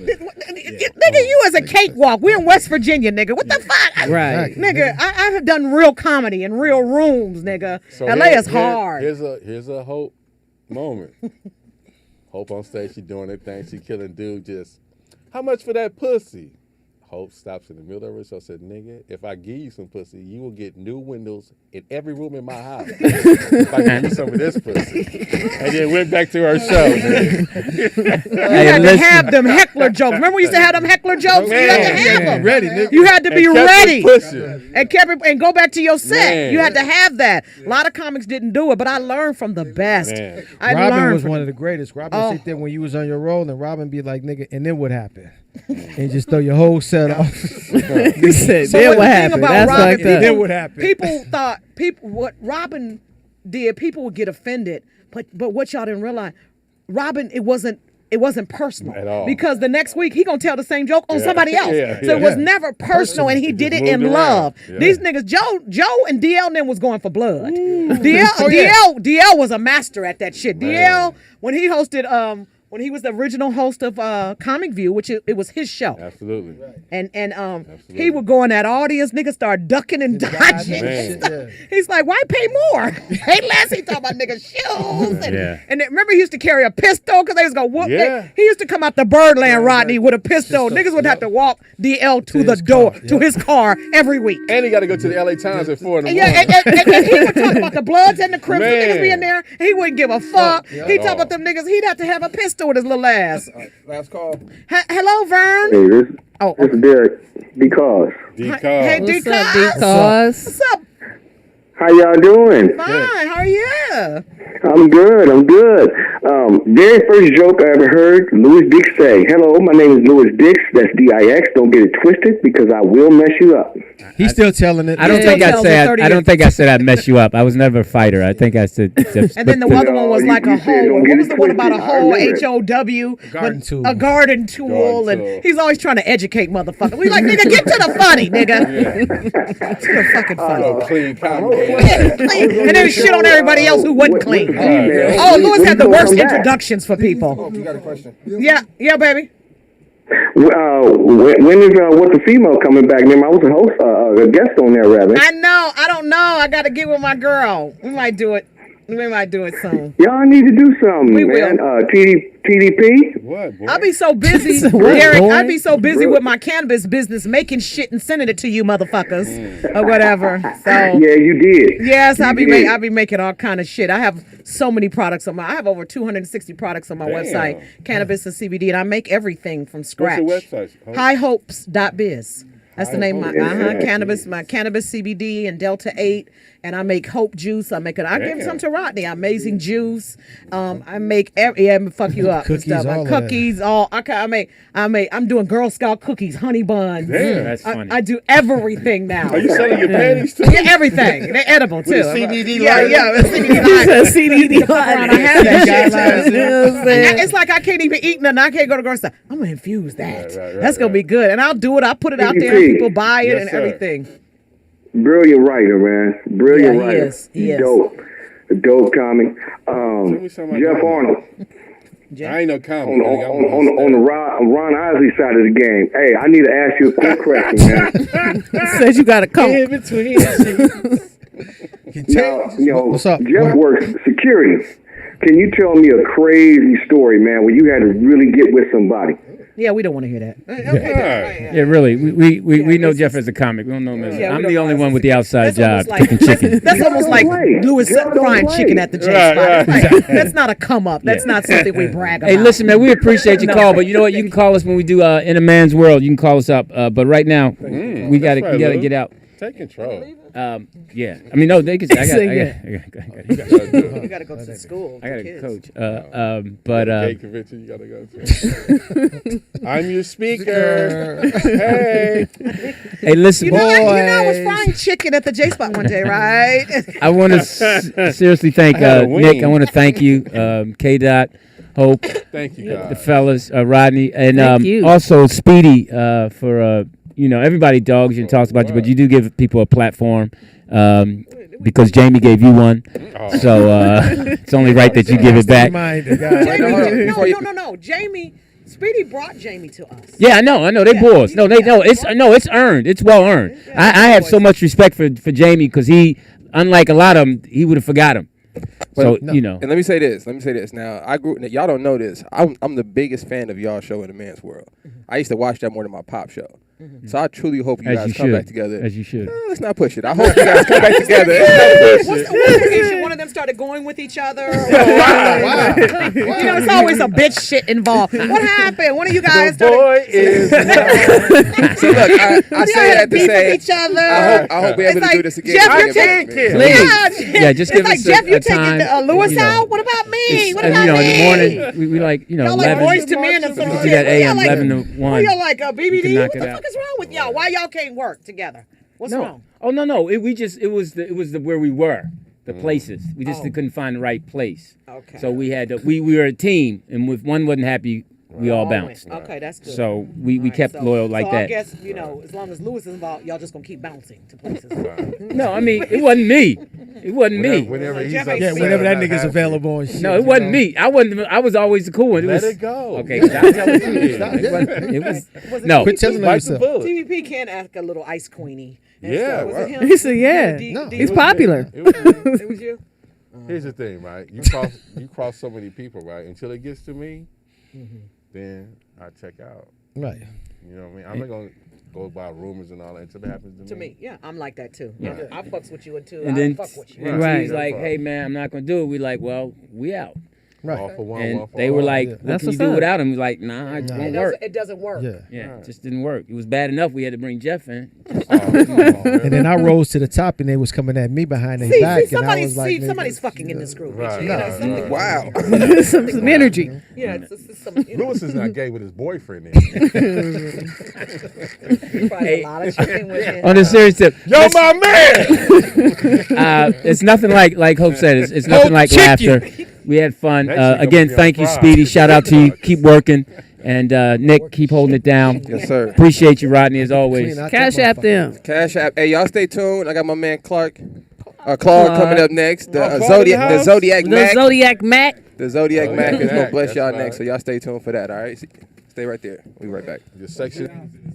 Nigga, you as a cakewalk. We're in West Virginia, nigga. What the fuck? Right. Nigga, I have done real comedy in real rooms, nigga. So LA is hard. Here's a Hope moment. Hope on stage, she doing her thing, she killing dude. Just how much for that pussy? Hope stops in the middle of her show. Said, "Nigga, if I give you some pussy, you will get new windows in every room in my house. If I give you some of this pussy." And then went back to her show. Man. You had to have them heckler jokes. Remember we used to have them heckler jokes? You had to have them. Ready, nigga. You had to be And kept it ready. pushing. And kept it, and go back to your set. Man. You had to have that. A lot of comics didn't do it, but I learned from the best. Man. I Robin learned was from one of the greatest. Robin Oh. would sit there when you was on your roll, and Robin be like, "Nigga," and then what happened? And just throw your whole set off. He said, So then the what thing happened? about That's Robin, like that. Then what happened? People thought what Robin did, people would get offended. But what y'all didn't realize, Robin, it wasn't personal At all. because the next week he gonna tell the same joke on Yeah. somebody else. Yeah, So it was yeah. never personal, and he It did just it in moved around. love. Yeah. These niggas, Joe and DL and them was going for blood. Oh, DL was a master at that shit. Man. DL when he hosted when he was the original host of Comic View, which it was his show. Absolutely. And he Absolutely. would go in that audience, niggas start ducking and dodging. Man. Yeah. He's like, why pay more? Hey, less he talking about niggas' shoes. And, Yeah. and then, remember he used to carry a pistol because they was going to whoop. Yeah. He used to come out the Birdland Rodney with a pistol. Niggas would have to walk DL to the his door, car, to his car every week. And he got to go to the LA Times at 4 in the Yeah, morning. and he would talk about the Bloods and the Crips. The Man. niggas be in there. He wouldn't give a fuck. yeah. He talk about them niggas. He'd have to have a pistol with his little ass. Last call. Hello, Vern. Hey, this Oh, is Derek. Because hey, Because D. What's up, Cos? because? What's up? how y'all doing? Fine. How are you? I'm good. Very first joke I ever heard, Louis Dix say, "Hello, my name is Louis Dix. That's D-I-X. Don't get it twisted because I will mess you up." He's still telling it. I don't Still think I tells said the 30 I don't think I said I'd mess you up. I was never a fighter. I think I said. And then the other one was you- like you a said hole. don't What get was it the one about a twisted. I hole? remember. HOW. Garden but tool. A garden tool. Garden And tool. he's always trying to educate motherfuckers. We like, nigga, get to the funny, nigga. Get to the fucking funny. so clean comedy. And then shit on everybody else who wasn't clean. Female, Oh, Louis had the when you worst come back? introductions for people. Oh, you got a question? Yeah, baby. When is What the Female coming back? Name I was a host, a guest on there, rather. I know. I don't know. I got to get with my girl. We might do it. We might do it soon. Y'all need to do something, We man. will. TDP. What, boy? I'll be so busy, Derek. I'd be so busy with my cannabis business, making shit and sending it to you, motherfuckers, or whatever. So Yeah, you did. yes, You I'll be did. I'll be making all kind of shit. I have so many products on I have over 260 products on my Damn. website, cannabis and CBD, and I make everything from What's scratch. your website? Highhopes.biz. That's the name of Yeah. my cannabis CBD and Delta 8, and I make Hope juice. I give some to Rodney. Amazing juice. I make fuck you up. Cookies, and stuff. all of Cookies, all I'm doing Girl Scout cookies, honey buns. Damn. That's funny. I do everything now. Are you selling your panties too? Yeah, everything. They're edible too. With a CBD yeah, light? yeah, with CBD light. CBD I have that shit Guidelines, too. you know what I'm And it's like I can't even eat nothing. I can't go to grocery store. I'm gonna infuse that. Right, That's gonna be good, and I'll do it. I'll put it out there, and people buy it Yes, and sir. everything. Brilliant writer, man. Brilliant Yeah, he writer. is. He is. Dope comic. me some of Jeff that. Arnold I ain't no comic. on the Ron Isley side of the game. Hey, I need to ask you a quick question, man. Said you got a coat. in between. Now, What's up? Jeff works security. Can you tell me a crazy story, man, where you had to really get with somebody? Yeah, we don't want to hear that. Okay, Yeah, really. We know Jeff as a comic. We don't know him as. Yeah, we I'm don't the know only him one as with the outside job, That's almost cooking chicken. That's almost like play. Louis Jeff don't frying play. chicken at the J Right, spot. It's like, that's not a come up. That's not something we brag about. Hey, listen, man, we appreciate your call, but you know what? You can call us when we do In a Man's World. You can call us up, but right now we gotta That's right, Lou. get out. Take control. Yeah, I mean, no, they can. I You gotta go to school. gotta kids. coach. Gay convention you gotta go to. I'm your speaker. Hey. Hey, listen, You know, I was frying chicken at the J spot one day, right? I want to seriously thank had a Nick. wing. I want to thank you, K. Dot, Hope, Thank you, the guys. fellas, Rodney, and Thank you. also Speedy for everybody dogs you and talks about you, but you do give people a platform because Jamie gave you one, so it's only right that you give it back. No. Jamie, Speedy brought Jamie to us. Yeah, I know. They boys. No, it's earned. It's well earned. I have so much respect for Jamie because he, unlike a lot of them, he would have forgot him. So And let me say this. Now, y'all don't know this. I'm the biggest fan of y'all show in the man's world. I used to watch that more than my pop show. So I truly hope you guys come back together. As you should. Let's not push it. I hope you guys come back together. What's the issue? One of them started going with each other. It's always a bitch shit involved. What happened? One of you guys started. Boy is. So look, I say that to beef say with each other. I hope we're able to do this again. Jeff, Bring you're it back, taking. man. Yeah, just it's give like us Jeff, a you time. taking Lewis out. What about me? What about in the me? morning, we like, Y'all like 11. Boys to Men and some We shit. do that AM, Y'all like- 11 to 1. What y'all like You BBD? can knock What it the out. fuck is wrong with y'all? Why y'all can't work together? What's wrong? Oh no. It was where we were, the places. We just couldn't find the right place. Okay. So we had we were a team, and if one wasn't happy, we all bounced. Okay, that's good. So we kept loyal like so that. I guess, as long as Lewis is involved, y'all just gonna keep bouncing to places. No, I mean it wasn't me. It wasn't me. Whenever he's Jeff upset, ain't Whenever that not nigga's happy. available and shit. No, it wasn't me. I was always the cool one. Let it go. Okay, I'll tell the truth. It was no. Quit telling on Bite the yourself. bullet. TDP can act a little ice queenie. and Yeah, stuff. Was wow. it him? He said, yeah. No. He's popular. It was me. It was you? Here's the thing, right? You cross so many people, right? Until it gets to me, then I check out. Right. You know what I mean? I'm not gonna go by rumors and all that until it happens to me. To me, yeah, I'm like that too. Yeah. I fucks with you until And I then fuck with you. and Right. he's like, "Hey man, I'm not gonna do it." We like, "Well, we out." Right. All for one, And one for they all. were like, Yeah. "What That's can you what's do up. without him?" We're like, "Nah, it It won't work." doesn't work. Yeah. Yeah, it just didn't work. It was bad enough we had to bring Jeff in. And then I rose to the top, and they was coming at me behind their back, and I was like, somebody's fucking in this group. Right. You know, something- Wow. some energy. Yeah, it's some. Lewis is not gay with his boyfriend. Then. Probably a lot of chicken with him. On a serious tip, Yo, my man. it's nothing like Hope said. It's nothing like laughter. We had fun. That shit gonna Again, be thank on you, fire. Speedy. Shout out to you. Keep working. And Nick, keep holding it down. Yes, sir. Appreciate you, Rodney, as always. Clean out Cash that app them. Cash App. Hey, y'all stay tuned. I got my man Clark coming up next. The Clark in the Zodiac, the house? Zodiac The Mac. Zodiac Mac. The Zodiac Mac is gonna Mac, bless that's y'all right. next. So y'all stay tuned for that. All right. Stay right there. We'll be right back. Your section.